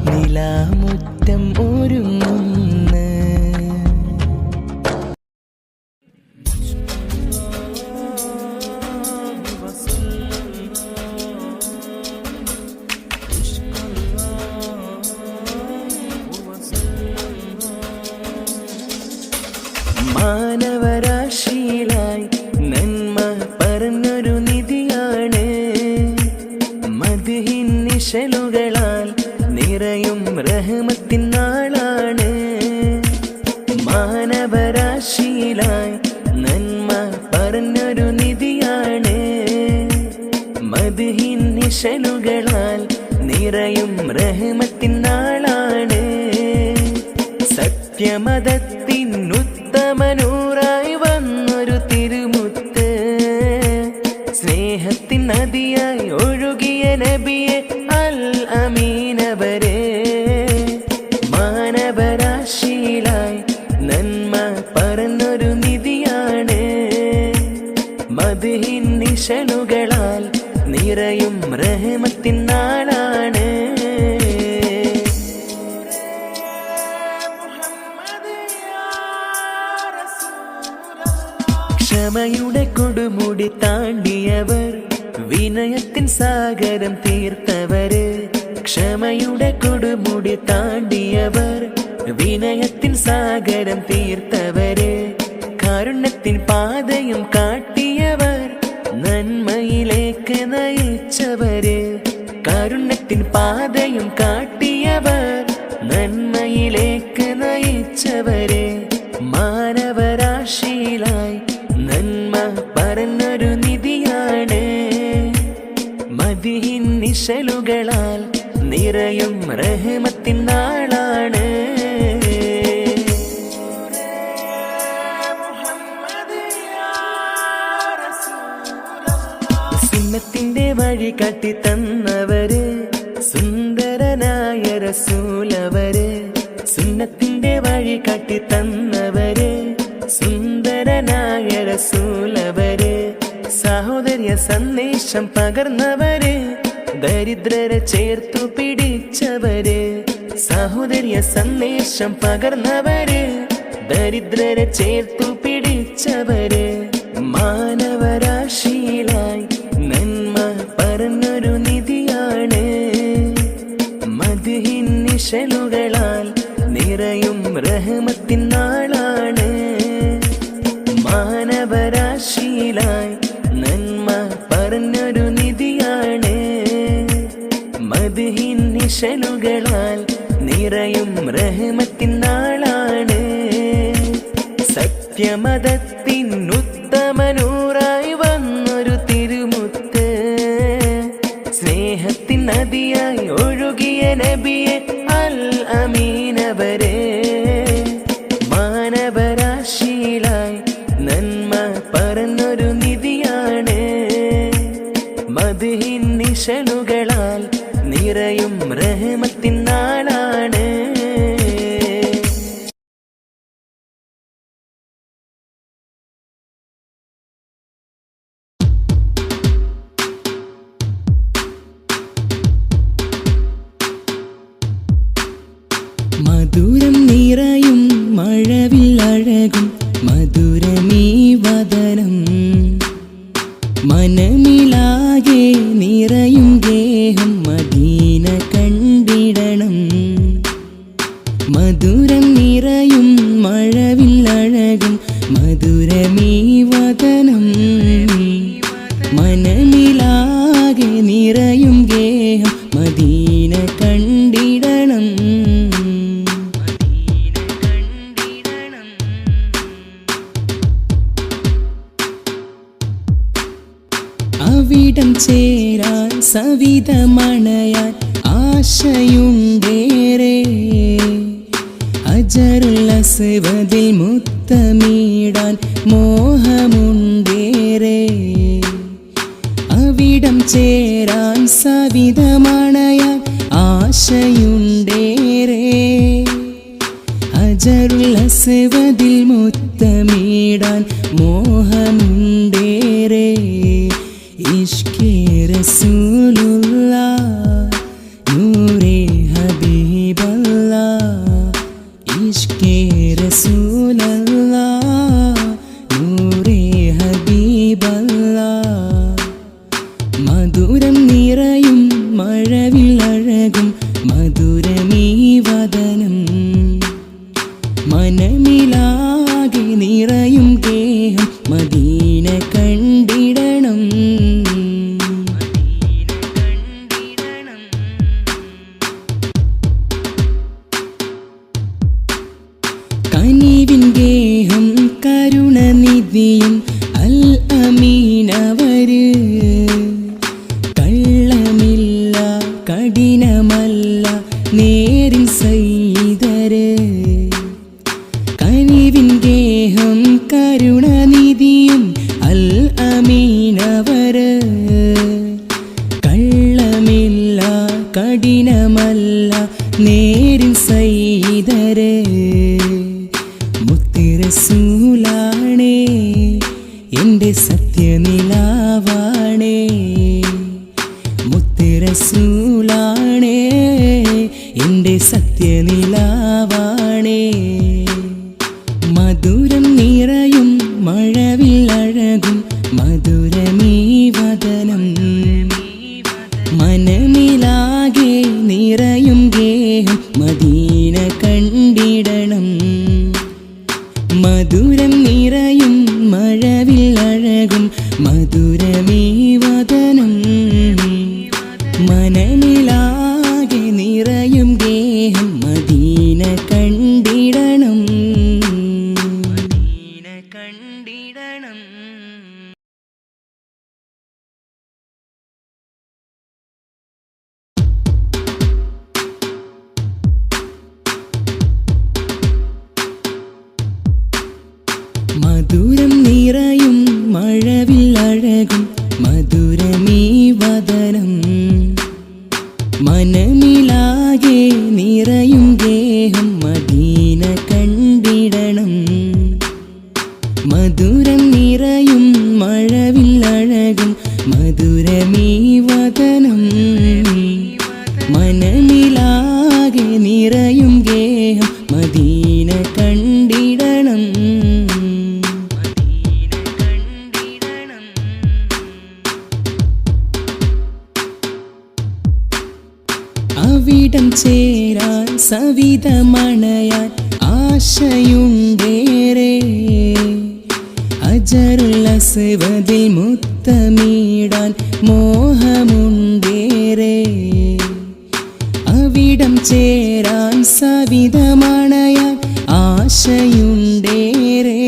നിലാമുറ്റം ഒരുങ്ങുന്നു മാനവരാശിയിലായി നന്മ പറഞ്ഞൊരു നിധിയാണ് മദ്ഹിൻ നിശലുകളാൽ നിറയും റഹ്മത്തിൻ നാളാണ് മാനവരാശിയിലായി നന്മ പറഞ്ഞൊരു നിധിയാണ് മദ്ഹിൻ നിശലുകളാൽ നിറയും റഹ്മത്തിൻ നാളാണ് സത്യമതത്തിൻ ഉത്തമനൂറായി വന്നൊരു തിരുമുത്ത് സ്നേഹത്തിൻ നദിയായി ഒഴുകിയ നബിയെ അൽ അമീനവരെ മാനവരാശിയിലായി നന്മ പറഞ്ഞൊരു നിധിയാണ് മദ്ഹിൻ നിശലുകളാൽ നിറയും റഹ്മത്തിൻ നാളാണ് ക്ഷമയുടെ കൊടുമുടി താണ്ടിയവർ വിനയത്തിൻ സാഗരം തീർത്തവര് ക്ഷമയുടെ കൊടുമുടി താണ്ടിയവർ വിനയത്തിൻ സാഗരം തീർത്തവര്, കാരുണ്യത്തിൻ പാതയും കാട്ടിയവർ, നന്മയിലേക്ക് നയിച്ചവര്. കാരുണ്യത്തിൻ പാതയും കാട്ടിയവർ, നന്മയിലേക്ക് നയിച്ചവര്. മാനവരാശിയിലായി നന്മ പറഞ്ഞൊരു നിധിയാണ്, മദിഹിൻ നിശലുകളാൽ നിറയും റഹ്മത്തിൻ നാളാണ്. സുന്നത്തിന്റെ വഴി കാട്ടി തന്നവര്, സുന്ദരനായ റസൂലവര്. സുന്നത്തിന്റെ വഴി കാട്ടി തന്നവര്, സുന്ദരനായ റസൂലവര്. സഹോദര്യ സന്ദേശം പകർന്നവര്, ദരിദ്രരെ ചേർത്തു പിടിച്ചവര്. സഹോദര്യ സന്ദേശം പകർന്നവര്, ദരിദ്രരെ ചേർത്തു പിടിച്ചവര്. മാനവരാശിയിലായി നന്മ പറഞ്ഞൊരു നിധിയാണ്, മദ്ഹിൻ നിശലുകളാൽ നിറയും റഹ്മത്തിൻ നാളാണ്. മാനവരാശിയിലായി നന്മ പറഞ്ഞൊരു നിധിയാണ്, മദ്ഹിൻ നിശലുകളാൽ നിറയും റഹ്മത്തിൻ നാളാണ്. സത്യമതത്തിൻ ഉത്തമനൂറായി വന്നൊരു തിരുമുത്ത്, സ്നേഹത്തിൻ നദിയായി ഒഴുകിയ നബിയെ അൽ അമീനവരെ. മാനവരാശിയിലായി നന്മ പറഞ്ഞൊരു നിധിയാണ്, മദ്ഹിൻ നിശലുകളാൽ നിറയും റഹ്മത്തിൻ നാളാണ്. മധുരം നിറയും മഴവില്ലഴകും മധുരമീ വദനം, മനമിലാകെ നിറയും ഗേഹം മദീന കണ്ടിടണം. മധുരം നിറയും മഴവില്ലഴകും മധുരമീ വദനം, മനമിലാകെ നിറയും ഗേഹം മദീന കണ്ടിടണം. അവിടം ചേരാൻ സവിധമണയാൻ ആശയുണ്ടേറെ, ഹജറുൽ അസ്വദിൽ മുത്തമിടാൻ മോഹമുണ്ടേറെ. അവിടം ചേരാൻ സവിധമണയാൻ ആശയുണ്ടേറെ, ഹജറുൽ അസ്വദിൽ മുത്തമിടാൻ മോഹമുണ്ടേറെ. ഇഷ്കേ റസൂലുള്ളാഹ് നൂറേ ഹബീബല്ലാഹ്, ഇഷ്കേ റസൂലല്ലാഹ് നൂറേ ഹബീബല്ലാഹ്. മധുരം നിറയും മഴവില്ലഴകും മധുരമീ വദനം, മനമിലാകെ നിറയും ഗേഹം മദീന കണ്ടിടണം. കനിവിൻ ഗേഹം കരുണനിധിയും അൽ അമീനവര്, കള്ളമില്ല കഠിനമല്ല നേരിൻ സയ്യിദര്. കനിവിൻ ഗേഹം കരുണനിധിയും അൽ അമീനവര്, കള്ളമില്ല കഠിനമല്ല നേരിൻ സയ്യിദര്. മുത്തുറസൂലാണേ എൻ്റെ സത്യനിലാവാണേ, മധുരം നിറയും മഴവിൽ അഴകും മധുരമീ വദനം മനനിലാകെ നിറയും ഗേഹം മദീന കണ്ടിടണം കണ്ടിടണം. മധുരം നിറയും മഴവിൽ അഴകും മധുരമീ വദനം മനമിലാകെ നിറയും ഗേഹം മദീന കണ്ടിടണം മധുരം നിറയും മഴവിൽ അഴകും മധുരമീ വദനം മനമിലാകെ നിറയും ഗേഹം മദീന കണ്ടിടണം. അവിടം ചേരാൻ സവിതമണയാൻ ആശയുണ്ടേറെ ഹജറുൽ അസ്വദിൽ മുത്തമിടാൻ മോഹമുണ്ടേറെ അവിടം ചേരാൻ സവിതമണയാൻ ആശയുണ്ടേറെ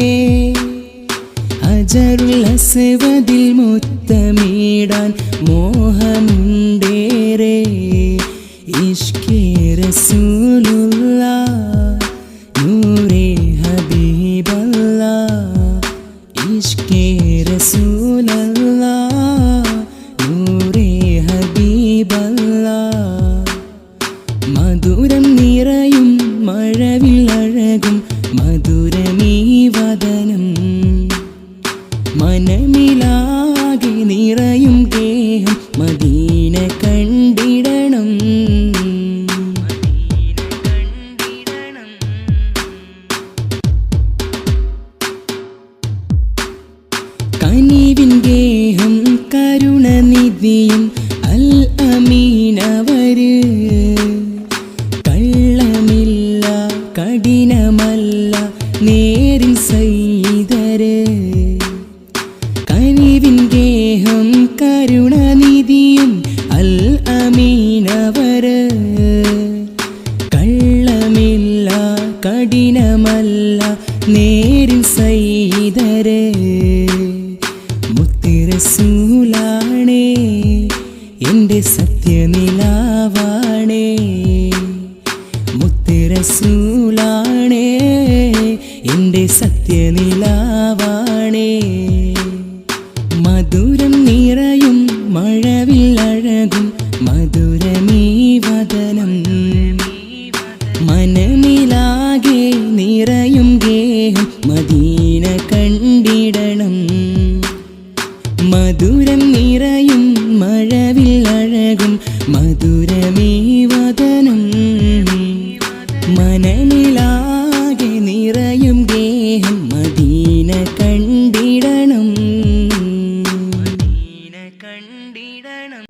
ഹജറുൽ അസ്വദിൽ മുത്തമിടാൻ മോഹമുണ്ടേറെ ഇഷ്കേ റസൂലുള്ളാഹ് നൂറേ ഹബീബല്ലാഹ് ഇഷ്കേ റസൂലുള്ളാഹ് നൂറേ ഹബീബല്ലാഹ് മധുരം നിറയും മഴവിൽ അഴകും മധുരമീ വദനം മനമിലാകെ നിറയും ഗേഹം മദീന കണ്ടിടണം. കനിവിൻ ഗേഹം കരുണനിധിയും അൽ അമീനവര് കള്ളമില്ല കഠിനമല്ല നേരിൽ സയ്യിദര് കനിവിൻ ഗേഹം കരുണനിധിയും അൽ അമീനവര് കള്ളമില്ല കഠിനമല്ല നേരിൽ സയ്യിദര് മുത്തുറസൂലാണേ എൻ്റെ സത്യനിലാവാണേ മുത്തുറസൂലാണേ എൻ്റെ സത്യനിലാവാണേ മധുരം നിറയും മഴവിൽ അഴകും മധുരമീ വദനം മനമിലാകെ നിറയും ഗേഹം മദീന കണ്ടിടണം മധുരം നിറയും മഴവിൽ അഴകും മധുരമീ വദനം മനമിലാകെ നിറയും ഗേഹം മദീന കണ്ടിടണം കണ്ടിടണം.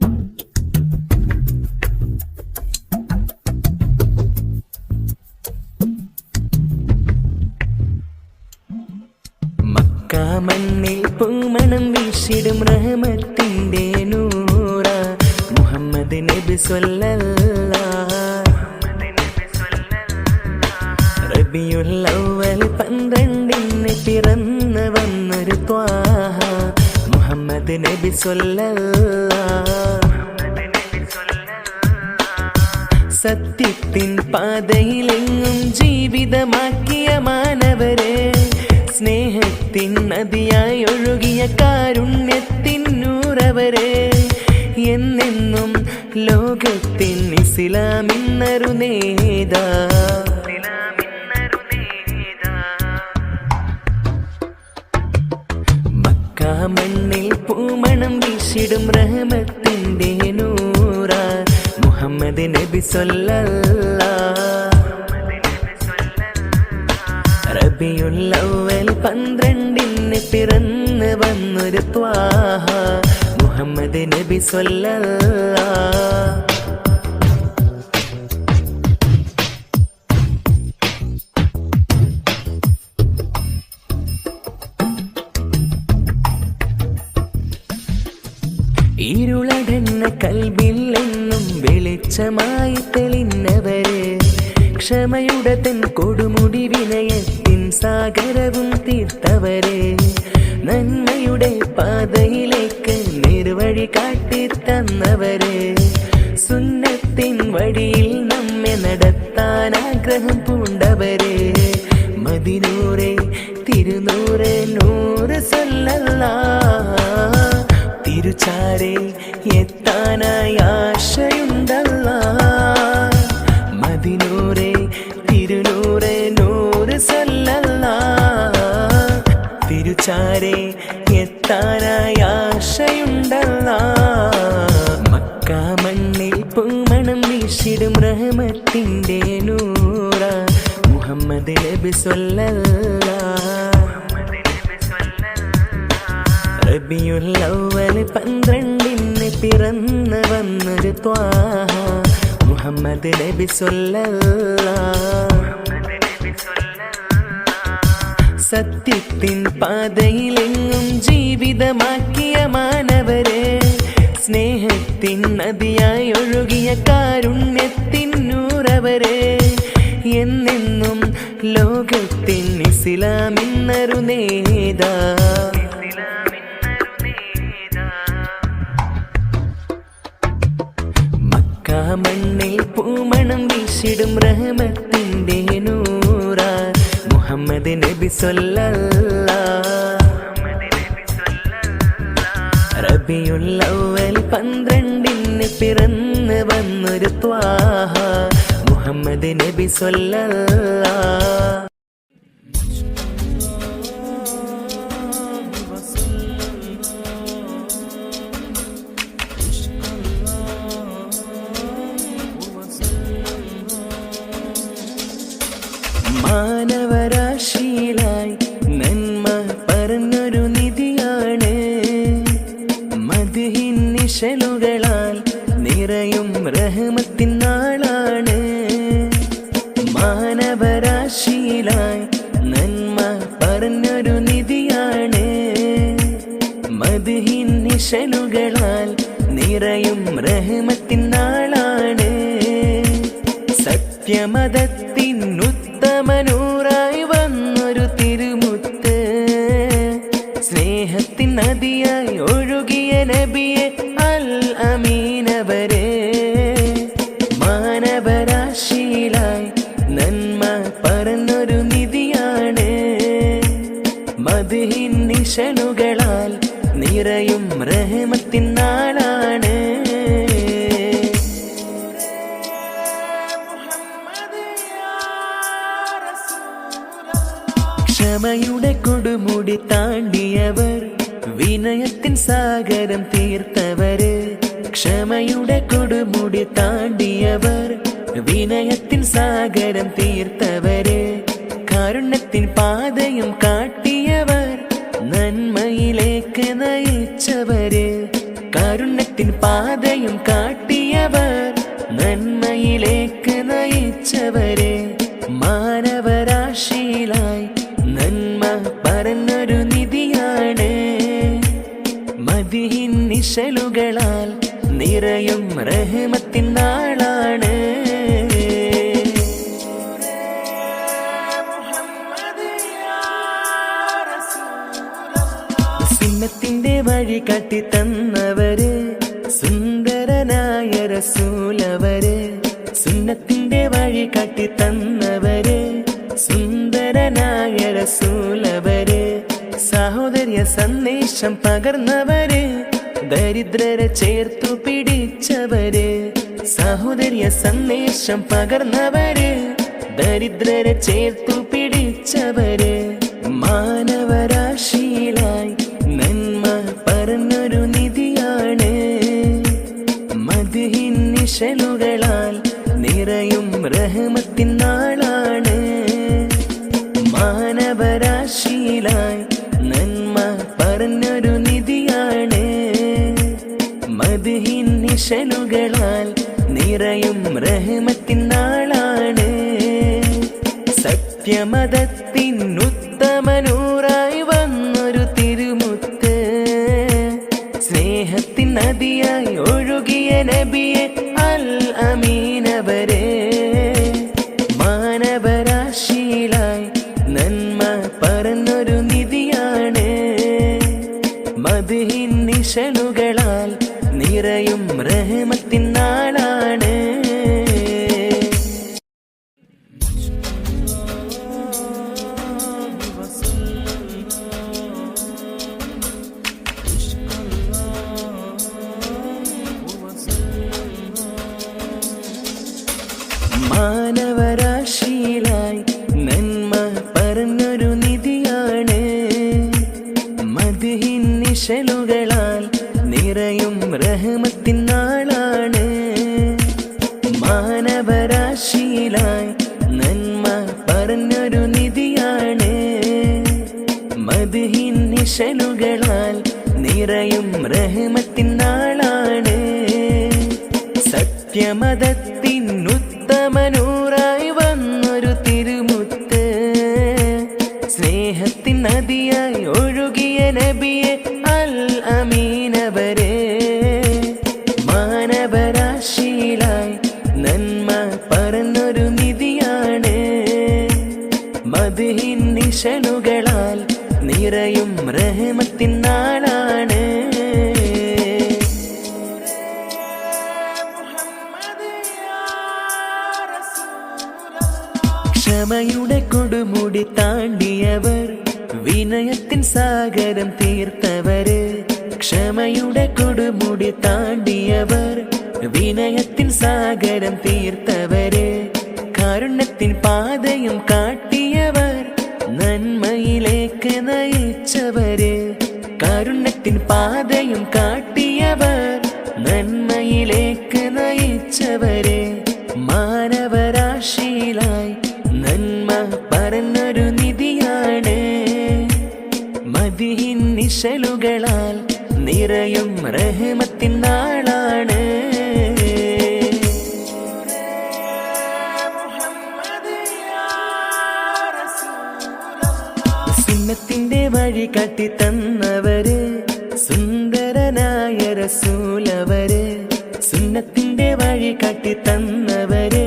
മണ്ണിൽ പൂമണം വീശിടും റഹ്മത്തിന്റെ നൂറ മുഹമ്മദ് നബി സ്വല്ലല്ലാഹ് റബിയുൽ അവ്വൽ 12 പിറന്നു വന്നൊരു ത്വാഹ മുഹമ്മദ് നബി സ്വല്ലല്ലാഹ് സത്യത്തിൻ പാതയിലെങ്ങും ജീവിതമാക്കിയ മാനവരെ സ്നേഹത്തിൻ നദിയായി ഒഴുകിയ കാരുണ്യത്തിൻ നൂറവരെ എന്നെന്നും ലോകത്തിൻ ഇസ്ലാമിൻ നറുനേതാ മക്ക മണ്ണിൽ പൂമണം വീശിടും റഹ്മത്തിന്റെ നൂറ മുഹമ്മദ് നബി സ്വല്ലല്ലാഹ് റബിയുൽ അവ്വൽ 12 പിറന്നു വന്നൊരു ത്വാഹ മുഹമ്മദ് നബി സ്വല്ലല്ലാഹ് എന്ന കൽബിൽ എന്നും വെളിച്ചമായി തെളിഞ്ഞവര് ക്ഷമയുടെ തെൻ കൊടുമുടി വിനയത്തിൻ സാഗരവും തീർത്തവര് നന്മയുടെ പാതയിലേക്ക് നിർവഴി കാട്ടിത്തന്നവര് സുന്നത്തിൻ വഴിയിൽ നമ്മെ നടത്താൻ ആഗ്രഹം പൂണ്ടവര് മദിനൂറെ തിരുനൂറെ നൂറ് സല്ലല്ലാഹ് തിരുചാരെ എത്താനായി ആശയുണ്ടല്ലാഹ് മദിനൂറെ തിരുനൂറെ നൂറ് സല്ലല്ലാഹ് തിരുചാരെ എത്താനായി ആശയുണ്ടല്ലാഹ് മക്ക മണ്ണിൽ പൂമണം വീശിടും റഹ്മത്തിന്റെ നൂറ മുഹമ്മദ് നബി സ്വല്ലല്ലാഹ് റബിയുൽ അവ്വൽ 12 പിറന്നു വന്നൊരു ത്വാഹ മുഹമ്മദ് നബി സ്വല്ലല്ലാഹ് സത്യത്തിൻ പാതയിലെങ്ങും ജീവിതമാക്കിയ മാനവരെ സ്നേഹത്തിൻ നദിയായി ഒഴുകിയ കാരുണ്യത്തിൻ നൂറവരെ എന്നെന്നും ലോകത്തിൻ ഇസ്ലാമിന്നൊരു നേതാ മക്ക മണ്ണിൽ പൂമണം വീശിടും റഹ്മത്തിന്റെ നൂറ മുഹമ്മദ് നബി സ്വല്ലല്ലാഹ് റബിയുൽ അവ്വൽ 12 പിറന്നു വന്നൊരു ത്വാഹ മുഹമ്മദ് നബി സ്വല്ലല്ലാഹ് മാനവരാശിയിലായി നന്മ പറഞ്ഞൊരു നിധിയാണ് മദ്ഹിൻ നിശലുകളാൽ നിറയും റഹ്മത്തിൻ നാളാണ് മാനവരാശിയിലായി നന്മ പറഞ്ഞൊരു നിധിയാണ് മദ്ഹിൻ നിശലുകളാൽ നിറയും റഹ്മത്തിൻ നാളാണ് സത്യമതത്തിൻ ഉത്തമനൂറായി വന്നൊരു തിരുമുത്ത് സ്നേഹത്തിൻ നദിയായി ഒഴുകിയ നബിയെ അൽ അമീനവരെ മാനവരാശിയിലായി നന്മ പറഞ്ഞൊരു നിധിയാണ് മദ്ഹിൻ നിശലുകളാൽ നിറയും റഹ്മത്തിൻ നാളാണ് ക്ഷമയുടെ കൊടുമുടി താണ്ടിയവർ വിനയത്തിൻ സാഗരം തീർത്തവര് ക്ഷമയുടെ കൊടുമുടി താണ്ടിയവർ വിനയത്തിൻ സാഗരം തീർത്തവര് കാരുണ്യത്തിൻ പാതയും കാട്ടിയവർ നന്മയിലേക്ക് നയിച്ചവര് കാരുണ്യത്തിൻ പാതയും കാട്ടിയവർ നന്മയിലേക്ക് നയിച്ചവര് മാനവരാശിയിലായി നന്മ പറഞ്ഞൊരു നിധിയാണ് മദ്ഹിൻ നിശലുകളാൽ നിറയും റഹ്മത്തിൻ നാളാണ് സുന്നത്തിന്റെ വഴി കാട്ടി തന്നവര് സുന്ദരനായ റസൂലവര് സുന്നത്തിന്റെ വഴി കാട്ടി തന്നവര് സുന്ദരനായ റസൂലവര് സഹോദര്യ സന്ദേശം പകർന്നവര് ദരിദ്രരെ ചേർത്തു പിടിച്ചവര് സഹോദര്യ സന്ദേശം പകർന്നവര് ദരിദ്രരെ ചേർത്തു പിടിച്ചവര് മാനവരാശിയിലായി നന്മ പറഞ്ഞൊരു നിധിയാണ് മദ്ഹിൻ നിശലുകളാൽ നിറയും റഹ്മത്തിൻ നാളാണ് മാനവരാശിയിലായി നന്മ പറഞ്ഞൊരു നിധിയാണ് മദ്ഹിൻ നിശലുകളാൽ നിറയും റഹ്മത്തിൻ നാളാണ് സത്യമതത്തിൻ ഉത്തമനൂറായി വന്നൊരു തിരുമുത്ത് സ്നേഹത്തിൻ നദിയായി ഒഴുകി നബിയെ അൽ അമീനവരെ മാനവരാശിയിലായി നന്മ പറഞ്ഞൊരു നിധിയാണ് മദ്ഹിൻ നിശലുകളാൽ നിറയും റഹ്മത്തിൻ നാളാണ് മാനവരാശിയിലായി നന്മ പറഞ്ഞൊരു നിധിയാണ് മദ്ഹിൻ നിശലുകളാൽ നിറയും റഹ്മത്തിൻ നാളാണ് മാനവരാശിയിലായി നന്മ പറഞ്ഞൊരു നിധിയാണ് മദ്ഹിൻ നിശലുകളാൽ നിറയും റഹ്മത്തിൻ നാളാണ് സത്യമതത്തിൻ ഉത്തമനൂറായി വന്നൊരു തിരുമുത്ത് സ്നേഹത്തിൻ നദിയായി ഒഴുകിയ നബിയെ അൽ അമീനവരെ മാനവരാശിയിലായി നന്മ പറഞ്ഞൊരു നിധിയാണ് മദ്ഹിൻ നിശലുകളാൽ നിറയും റഹ്മത്തിൻ നാളാണ് ക്ഷമയുടെ കൊടുമുടി താണ്ടിയവർ വിനയത്തിൻ സാഗരം തീർത്തവര് ക്ഷമയുടെ കൊടുമുടി താണ്ടിയവർ വിനയത്തിൻ സാഗരം തീർത്തവര് കാരുണ്യത്തിൻ പാതയും കാട്ടിയവർ നന്മയിലേക്ക് നയിച്ചവര് കാരുണ്യത്തിൻ പാതയും കാട്ടിയവർ നന്മയിലേക്ക് നയിച്ചവര് മാനവരാശിയിലായി നന്മ പറഞ്ഞൊരു നിധിയാണ് മദ്ഹിൻ നിശലുകളാൽ നിറയും റഹ്മത്തിൻ നാളാണ് സുന്നത്തിന്റെ വഴി കാട്ടി തന്നവര് സുന്ദരനായ റസൂലവര് സുന്നത്തിന്റെ വഴി കാട്ടി തന്നവര്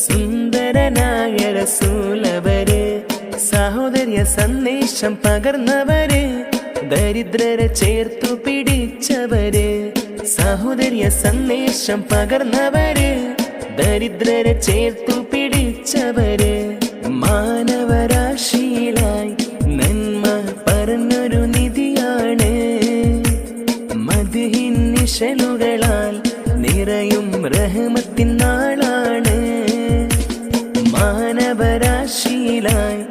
സുന്ദരനായ റസൂലവര് സഹോദര്യ സന്ദേശം പകർന്നവര് ദരിദ്രരെ ചേർത്തു പിടിച്ചവര് സഹോദര്യ സന്ദേശം പകർന്നവര് ദരിദ്രരെ ചേർത്തു പിടിച്ചവര് മാനവരാശിയിലായി നന്മ പറഞ്ഞൊരു നിധിയാണ് മദ്ഹിൻ നിശലുകളാൽ നിറയും റഹ്മത്തിൻ നാളാണ് മാനവരാശിയിലായി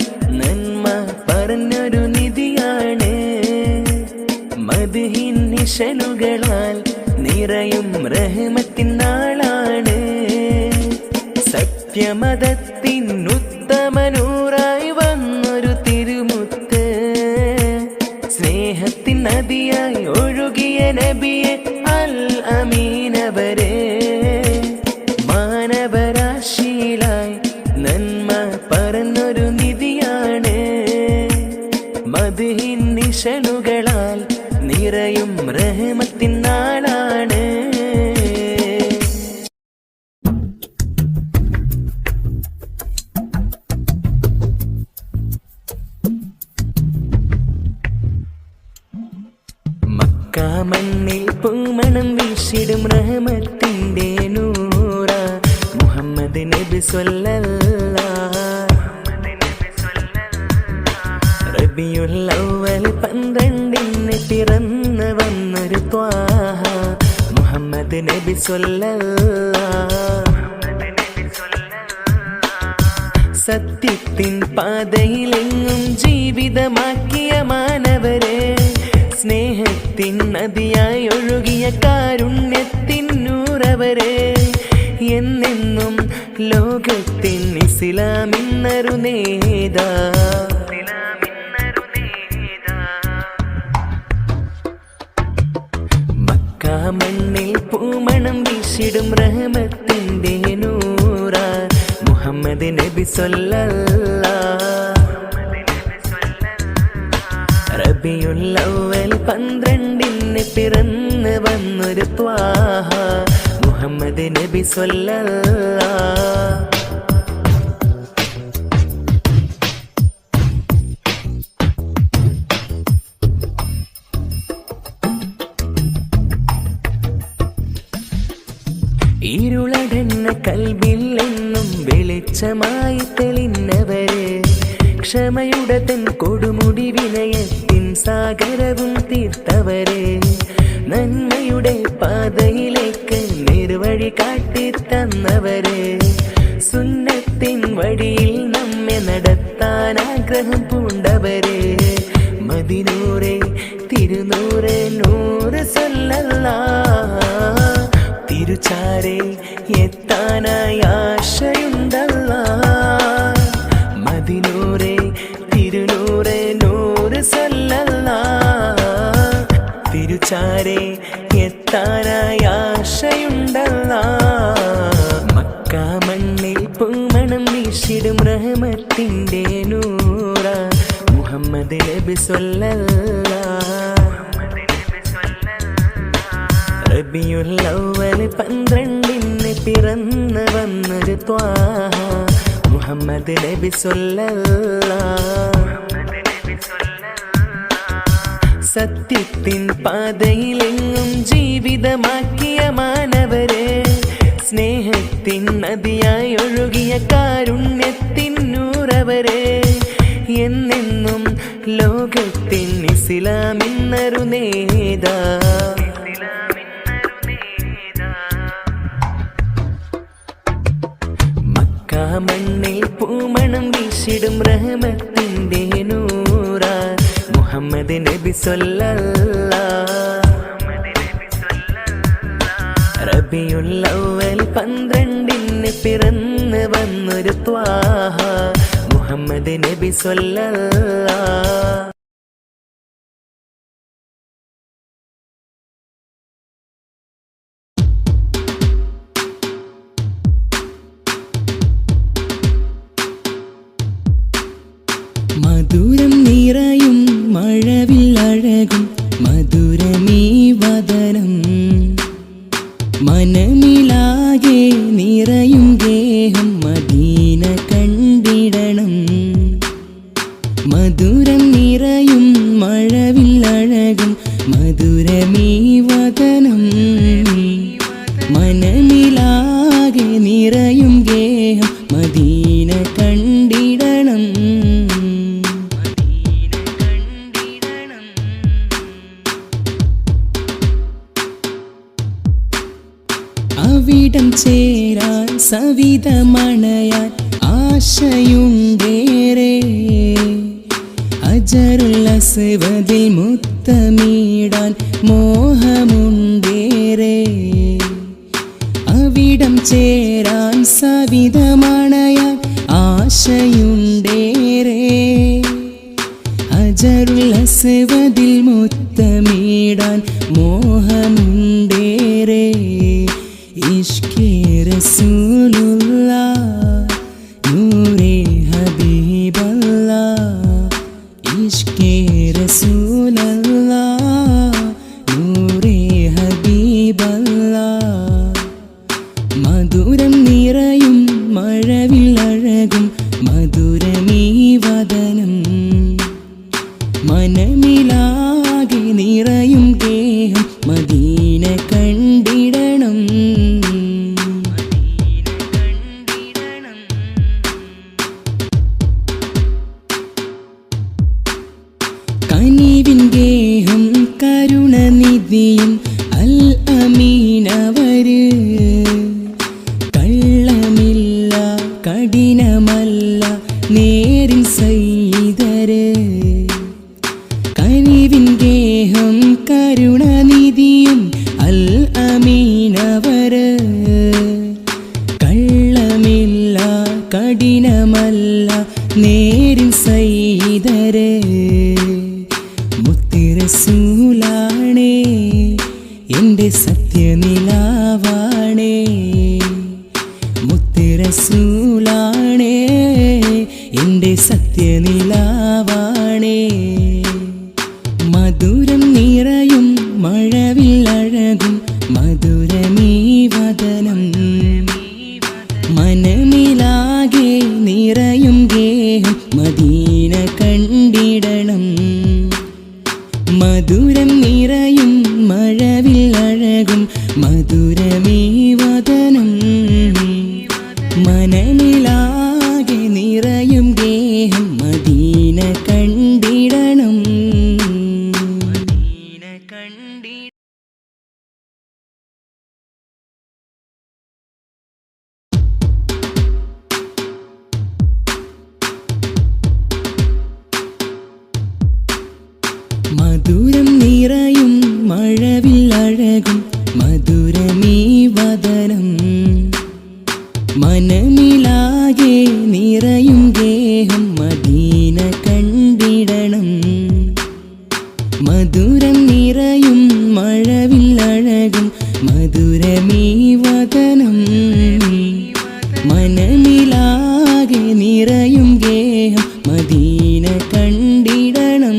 നന്മ പറഞ്ഞൊരു നിധിയാണ് മദ്ഹിൻ നിശലുകളാൽ നിറയും റഹ്മത്തിൻ നാളാണ് സത്യമതത്തിൻ ഉത്തമനൂറായി വന്നൊരു തിരുമുത്ത് സ്നേഹത്തിൻ നദിയായി ഒഴുകിയ നബിയെ അൽ അമീനവരെ മാനവരാശിയിലായി നന്മ പറഞ്ഞൊരു നിധിയാണ് മദ്ഹിൻ നിശലുകളാൽ നിറയും റഹ്മത്തിൻ നാളാണ് മണ്ണിൽ പൂമണം വീശിടും റഹ്മത്തിന്റെ നൂറ മുഹമ്മദ് നബി സ്വല്ലല്ലാഹ് റബിയുൽ അവ്വൽ 12 പിറന്നു വന്നൊരു ത്വാഹ മുഹമ്മദ് നബി സ്വല്ലല്ലാഹ് സത്യത്തിൻ പാതയിലെങ്ങും ജീവിതമാക്കിയ മാനവരെ സ്നേഹത്തിൻ നദിയായി ഒഴുകിയ കാരുണ്യത്തിൻ നൂറവരെ എന്നെന്നും ലോകത്തിൻ ഇസ്ലാമിന്നൊരു നേതാ മക്ക മണ്ണിൽ പൂമണം വീശിടും റഹ്മത്തിന്റെ നൂറ മുഹമ്മദ് നബി സ്വല്ലല്ലാഹ് റബിയുൽ അവ്വൽ 12 പിറന്നു വന്നൊരു ത്വാഹ മുഹമ്മദ് നബി സ്വല്ലല്ലാഹ്. ഇരുളടന്ന കൽബിൽ എന്നും വെളിച്ചമായി തെളിഞ്ഞവര്, ക്ഷമയുടെ തൻ കൊടുമുടി വിനയത്തിൻ സാഗരവും തീർത്തവര്, നന്മയുടെ പാതയിലേക്ക് നിർവഴി കാട്ടിത്തന്നവര്, സുന്നത്തിൻ വഴിയിൽ നമ്മെ നടത്താൻ ആഗ്രഹം പൂണ്ടവര്, മദിനൂറെ തിരുനൂറെ നൂറ് സല്ലല്ലാഹ്. തിരുച്ചാരെ എത്താനായി ആശയുണ്ടല്ലാഹ്. മദിനൂറെ തിരുനൂറെ നൂറ് സല്ലല്ലാഹ്. തിരുച്ചാരെ എത്താനായി ആശയുണ്ടല്ലാഹ്. മക്ക മണ്ണിൽ പൂമണം വീശിടും റഹ്മത്തിന്റെ നൂറ മുഹമ്മദ് നബി സ്വല്ലല്ലാഹ്. റബിയുൽ അവ്വൽ 12 പിറന്നു വന്നൊരു ത്വാഹ മുഹമ്മദ് നബി സ്വല്ലല്ലാഹ്. സത്യത്തിൻ പാതയിലെങ്ങും ജീവിതമാക്കിയ മാനവരെ, സ്നേഹത്തിൻ നദിയായി ഒഴുകിയ കാരുണ്യത്തിൻ നൂറവരെ, എന്നെന്നും ലോകത്തിൻ ഇസ്ലാമിന്നൊരു നേതാ. മണ്ണിൽ പൂമണം വീശിടും റഹ്മത്തിന്റെ നൂറ മുഹമ്മദ് നബി സ്വല്ലല്ലാഹ്. റബിയുൽ അവ്വൽ 12 പിറന്നു വന്നൊരു ത്വാഹ മുഹമ്മദ് നബി സ്വല്ലല്ലാഹ്. മധുരം നിറയും മഴവിൽ അഴകും മധുരമീ വദനം, മനമിലാകെ നിറയും ഗേഹം മദീന കണ്ടിടണം. മധുരം നിറയും മഴവിൽ അഴകും മധുരമീ വദനം, മനമിലാകെ നിറയും ഗേഹം മദീന കണ്ടിടണം. അവിടം ചേരാൻ സവിതമണയാൻ ആശയുണ്ടേറെ, അജറുൽ അസ്വദിൽ മുത്തമിടാൻ മോഹമുണ്ടേറെ. അവിടം ചേരാൻ സവിതമണയാൻ ആശയുണ്ടേറെ, അജറുൽ അസ്വദിൽ മുത്തമിടാൻ മോഹമുണ്ടേറെ. ഇഷ്കേ റസൂലുള്ളാഹ് നൂറേ ഹബീബല്ലാഹ്, ഇഷ്കേ റസൂലല്ലാഹ് നൂറേ ഹബീബല്ലാഹ്. മധുരം നിറയും മഴവിൽ അഴകും മധുരമീ വദനം, മനമിലാകെ നിറയും ഗേഹം മദീന കണ്ടിടണം. കനിവിൻ ഗേഹം കരുണനിധിയും അൽ അമീനവര്, കള്ളമില്ല കഠിനമല്ല നേരിൻ സയ്യിദര്. കനിവിൻ ഗേഹം കരുണനിധിയും അൽ അമീനവര്, കള്ളമില്ല കഠിനമല്ല നേരിൻ സയ്യിദര്. മുത്തുറസൂലാണേ എൻ്റെ സത്യനിലാവാണേ, മുത്തുറസൂലാണേ എൻ്റെ സത്യനിലാവാണേ. മധുരം നിറയും മഴവിൽ അഴകും മധുരമീ വദനം മനമിലാകെ നിറയും ഗേഹം മദീന കണ്ടിടണം മധുരം നിറയും മഴവിൽ അഴകും മധുരമീ വദനം മനമിലാകെ നിറയും ഗേഹം മദീന കണ്ടിടണം മധുരം നിറയും മഴവിൽ അഴകും മധുരമീ വദനം മനമിലാകെ നിറയും ഗേഹം മദീന കണ്ടിടണം മധുരം നിറയും മഴവിൽ അഴകും മധുരമീ വദനം മനമിലാകെ നിറയും ഗേഹം മദീന കണ്ടിടണം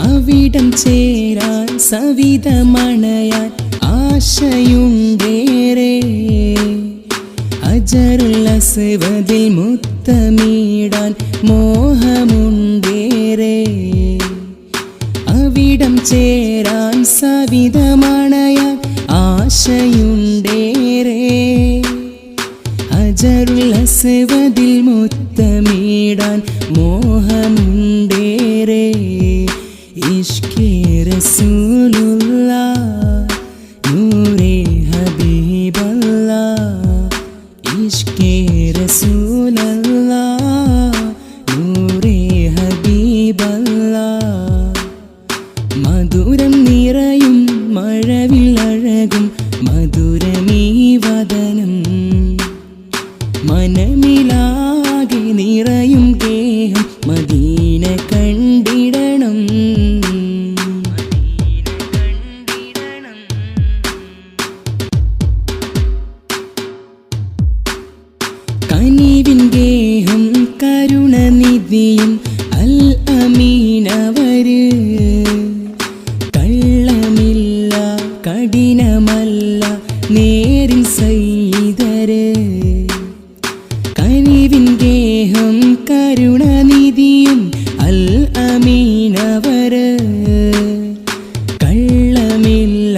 അവിടം ചേരാൻ സവിതമണയാൻ ആശയുണ്ടേറെ ഹജറുൽ അസ്വദിൽ മുത്തമിടാൻ മോഹമുണ്ടേറെ അവിടം ചേരാൻ സവിതമണയാൻ ആശയുണ്ടേറെ ഹജറുൽ അസ്വദിൽ മുത്തമിടാൻ മോഹമുണ്ടേറെ ഇഷ്കേ റസൂലുള്ളാഹ് നൂറേ ഹബീബല്ലാഹ് ഇഷ്കേ റസൂലുള്ളാഹ് നൂറേ ഹബീബല്ലാഹ് മധുരം നിറയും മഴവിൽ അഴകും മധുരമീ വദനം മനമിലാകെ നിറയും ഗേഹം മദീന കണ്ടിടണം കനിവിൻ ഗേഹം കരുണനിധിയും അൽ അമീനവര് കള്ളമില്ല കഠിനമല്ല നേരിൻ സയ്യിദര് കനിവിൻ ഗേഹം കരുണനിധിയും അൽ അമീനവര് കള്ളമില്ല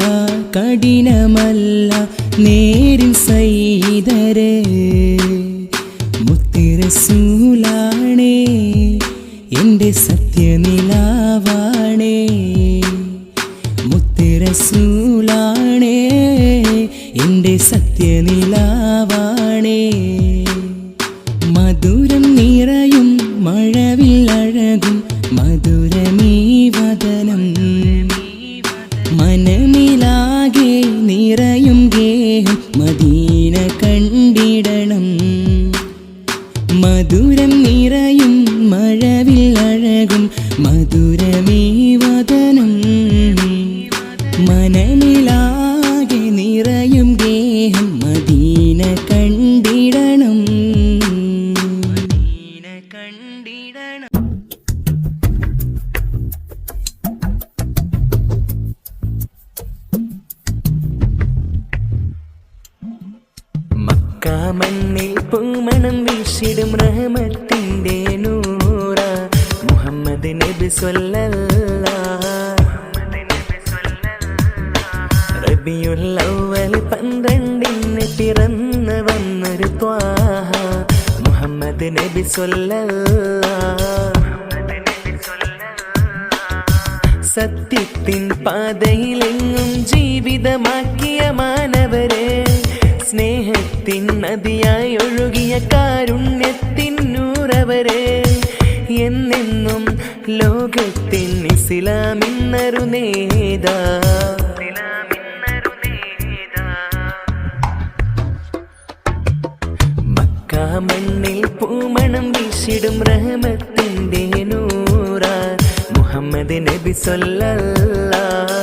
കഠിനമല്ല നേരിൻ സയ്യിദര് മുത്തുറസൂലാണേ എൻ്റെ സത്യനിലാവാണേ മുത്തുറസൂലാണേ എൻ്റെ സത്യനിലാവാണേ മധുരം നിറയും മഴവിൽ അഴകും മധുരമീ വദനം മനമിലാകെ നിറയും ഗേഹം മദീന കണ്ടിടണം മധുരം നിറയും മഴവിൽ അഴകും മധുരമീ വദനം മനമിലാകെ നിറയും ഗേഹം മദീന കണ്ടിടണം മണ്ണിൽ പൂമണം വീശിടും റഹ്മത്തിന്റെ നൂറ മുഹമ്മദ് നബി സ്വല്ലല്ലാഹ് റബിയുൽ അവ്വൽ 12 പിറന്നു വന്നൊരു ത്വാഹ മുഹമ്മദ് നബി സ്വല്ലല്ലാഹ് സത്യത്തിൻ പാതയിലെങ്ങും ജീവിതമാക്കിയ മാനവരെ സ്നേഹത്തിൻ നദിയായി ഒഴുകിയ കാരുണ്യത്തിൻ നൂറവരെ എന്നെന്നും ലോകത്തിൻ ഇസ്ലാമിൻ നറുനേതാ മക്ക മണ്ണിൽ പൂമണം വീശിടും റഹ്മത്തിന്റെ നൂറ മുഹമ്മദ് നബി സ്വല്ലല്ലാഹ്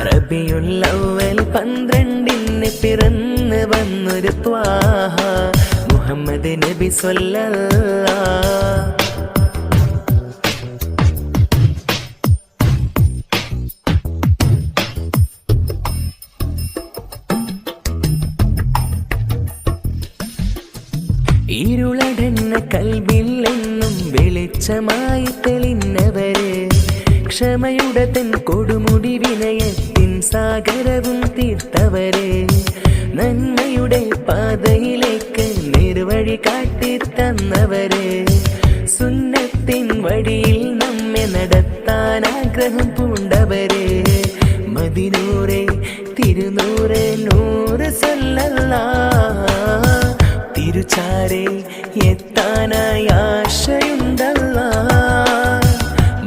റബിയുൽ അവ്വൽ 12 പിറന്നു വന്നൊരു ത്വാഹ മുഹമ്മദ് നബി സ്വല്ലല്ലാഹ്. ഇരുളടന്ന കൽബിൽ എന്നും വെളിച്ചമായി തെളിഞ്ഞവര്, ക്ഷമയുടെ തൻ കൊടുമുടി വിനയത്തിൻ സാഗരവും തീർത്തവര്, നന്മയുടെ പാതയിലേക്ക് നിർവഴി കാട്ടി തന്നവര്, സുന്നത്തിൻ വഴിയിൽ നമ്മെ നടത്താൻ ആഗ്രഹം പൂണ്ടവര്, മദിനൂറെ തിരുനൂറെ നൂറ് സല്ലല്ലാഹ്. തിരുചാരെ എത്താനായി ആശയുണ്ടല്ലാഹ്,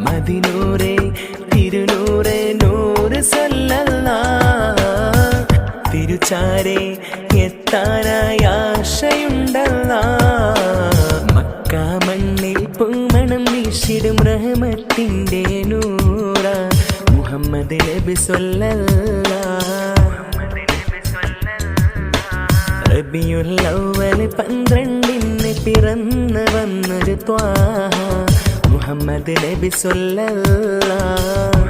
മദിനൂറെ തിരുനൂറെ നൂറ് സല്ലല്ലാഹ്. തിരുചാരെ എത്താനായി ആശയുണ്ടല്ലാഹ്. മക്ക മണ്ണിൽ പൂമണം വീശിടും റഹ്മത്തിന്റെ നൂറ മുഹമ്മദ് നബി സ്വല്ലല്ലാഹ്. റബിയുൽ അവ്വൽ 12 പിറന്നു വന്നൊരു ത്വാഹ മുഹമ്മദ് നബി സ്വല്ലല്ലാഹ്.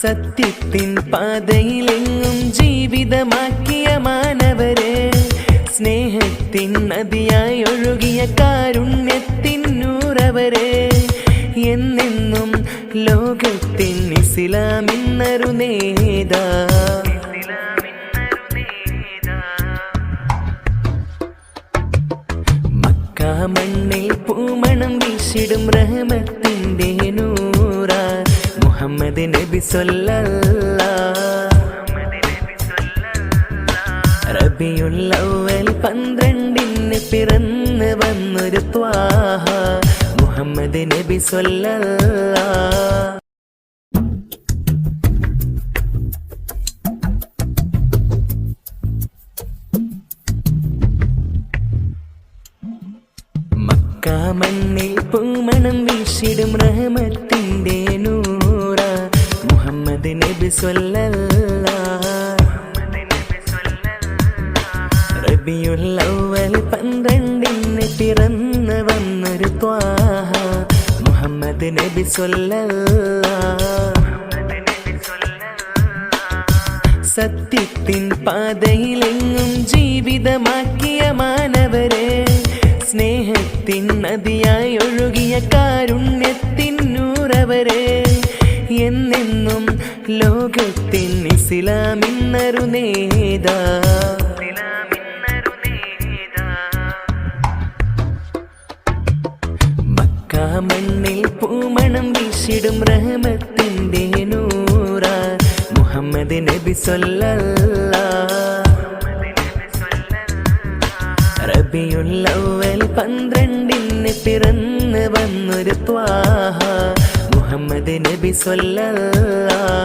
സത്യത്തിൻ പാതയിലെങ്ങും ജീവിതമാക്കിയ മാനവരെ, സ്നേഹത്തിൻ നദിയായി ഒഴുകിയ കാരുണ്യത്തിൻ നൂറവരെ, എന്നെന്നും ലോകത്തിൻ ഇസ്ലാമിന്നൊരു നേതാ. മക്ക മണ്ണിൽ പൂമണം വീശിടും റഹ്മത്തിന്റെ നൂറ മുഹമ്മദ് നബി സ്വല്ലല്ലാഹ്. റബിയുൽ അവ്വൽ 12 പിറന്നു വന്നൊരു ത്വാഹ മുഹമ്മദ് നബി സ്വല്ലല്ലാഹ്. മക്ക മണ്ണിൽ പൂമണം വീശിടും റഹ്മത്തിന്റെ നൂറ മുഹമ്മദ് നബി സ്വല്ലല്ലാഹ്. റബിയുൽ അവ്വൽ 12 പിറന്നു വന്നൊരു ത്വാഹ മുഹമ്മദ് നബി സ്വല്ലല്ലാഹ്. സത്യത്തിൻ പാതയിലെങ്ങും ജീവിതമാക്കിയ മാനവരെ, സ്നേഹത്തിൻ നദിയായി ഒഴുകിയ കാരുണ്യത്തിൻ നൂറവരെ, എന്നെന്നും ലോകത്തിൻ ഇസ്ലാമിന്നൊരു നേതാ. മക്ക മണ്ണിൽ പൂമണം വീശിടും റഹ്മത്തിന്റെ നൂറ മുഹമ്മദ് നബി സ്വല്ലല്ലാഹ്. റബിയുൽ അവ്വൽ 12 പിറന്നു വന്നൊരു ത്വാഹ മുഹമ്മദ് നബി സ്വല്ലല്ലാഹ്.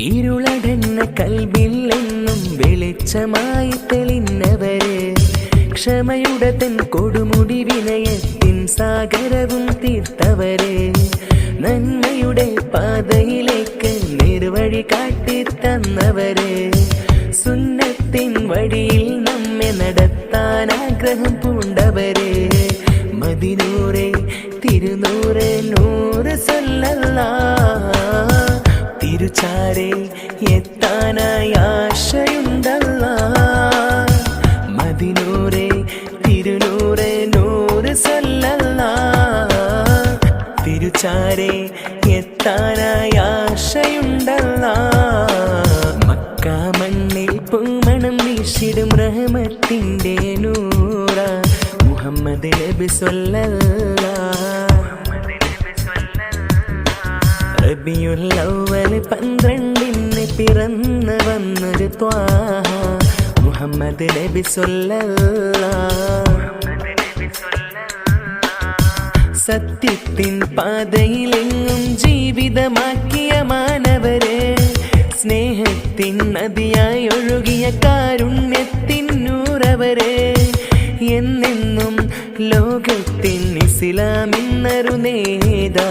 ഇരുളടന്ന കൽബിൽ എന്നും വെളിച്ചമായി തെളിഞ്ഞവര്, ക്ഷമയുടെ തൻ കൊടുമുടി വിനയത്തിൻ സാഗരവും തീർത്തവര്, നന്മയുടെ പാതയിലേക്ക് നിർവഴി കാട്ടി തന്നവര്, സുന്നത്തിൻ വഴിയിൽ നമ്മെ നടത്താൻ ആഗ്രഹം പൂണ്ടവര്, മദിനൂറെ തിരുനൂറെ നൂറ് സല്ലല്ലാഹ്. തിരുചാരെ എത്താനായി ആശയുണ്ടല്ലാഹ്, മദിനൂറെ തിരുനൂറെ നൂറ് സല്ലല്ലാഹ്. തിരുചാരെ എത്താനായി ആശയുണ്ടല്ലാഹ്. മക്ക മണ്ണിൽ പൂമണം വീശിടും റഹ്മത്തിന്റെ നൂറ മുഹമ്മദ് നബി സ്വല്ലല്ലാഹ്. റബിയുൽ അവ്വൽ 12 പിറന്നു വന്നൊരു ത്വാഹ മുഹമ്മദ് നബി സ്വല്ലല്ലാഹ്. സത്യത്തിൻ പാതയിലെങ്ങും ജീവിതമാക്കിയ മാനവരെ, സ്നേഹത്തിൻ നദിയായി ഒഴുകിയ കാരുണ്യത്തിൻ നൂറവരെ, എന്നെന്നും ഇസ്ലാമിന്നൊരു നേതാ.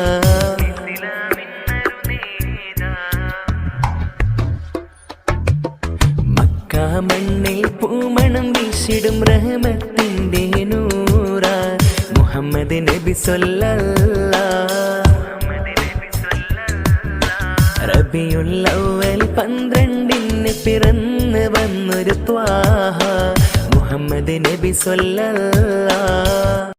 മക്ക മണ്ണിൽ പൂമണം വീശിടും റഹ്മത്തിന്റെ നൂറ മുഹമ്മദ് നബി സ്വല്ലല്ലാഹ്. റബിയുൽ അവ്വൽ 12 പിറന്ന് വന്നൊരു ത്വാഹ മുഹമ്മദ് നബി സ്വല്ലല്ലാഹ്.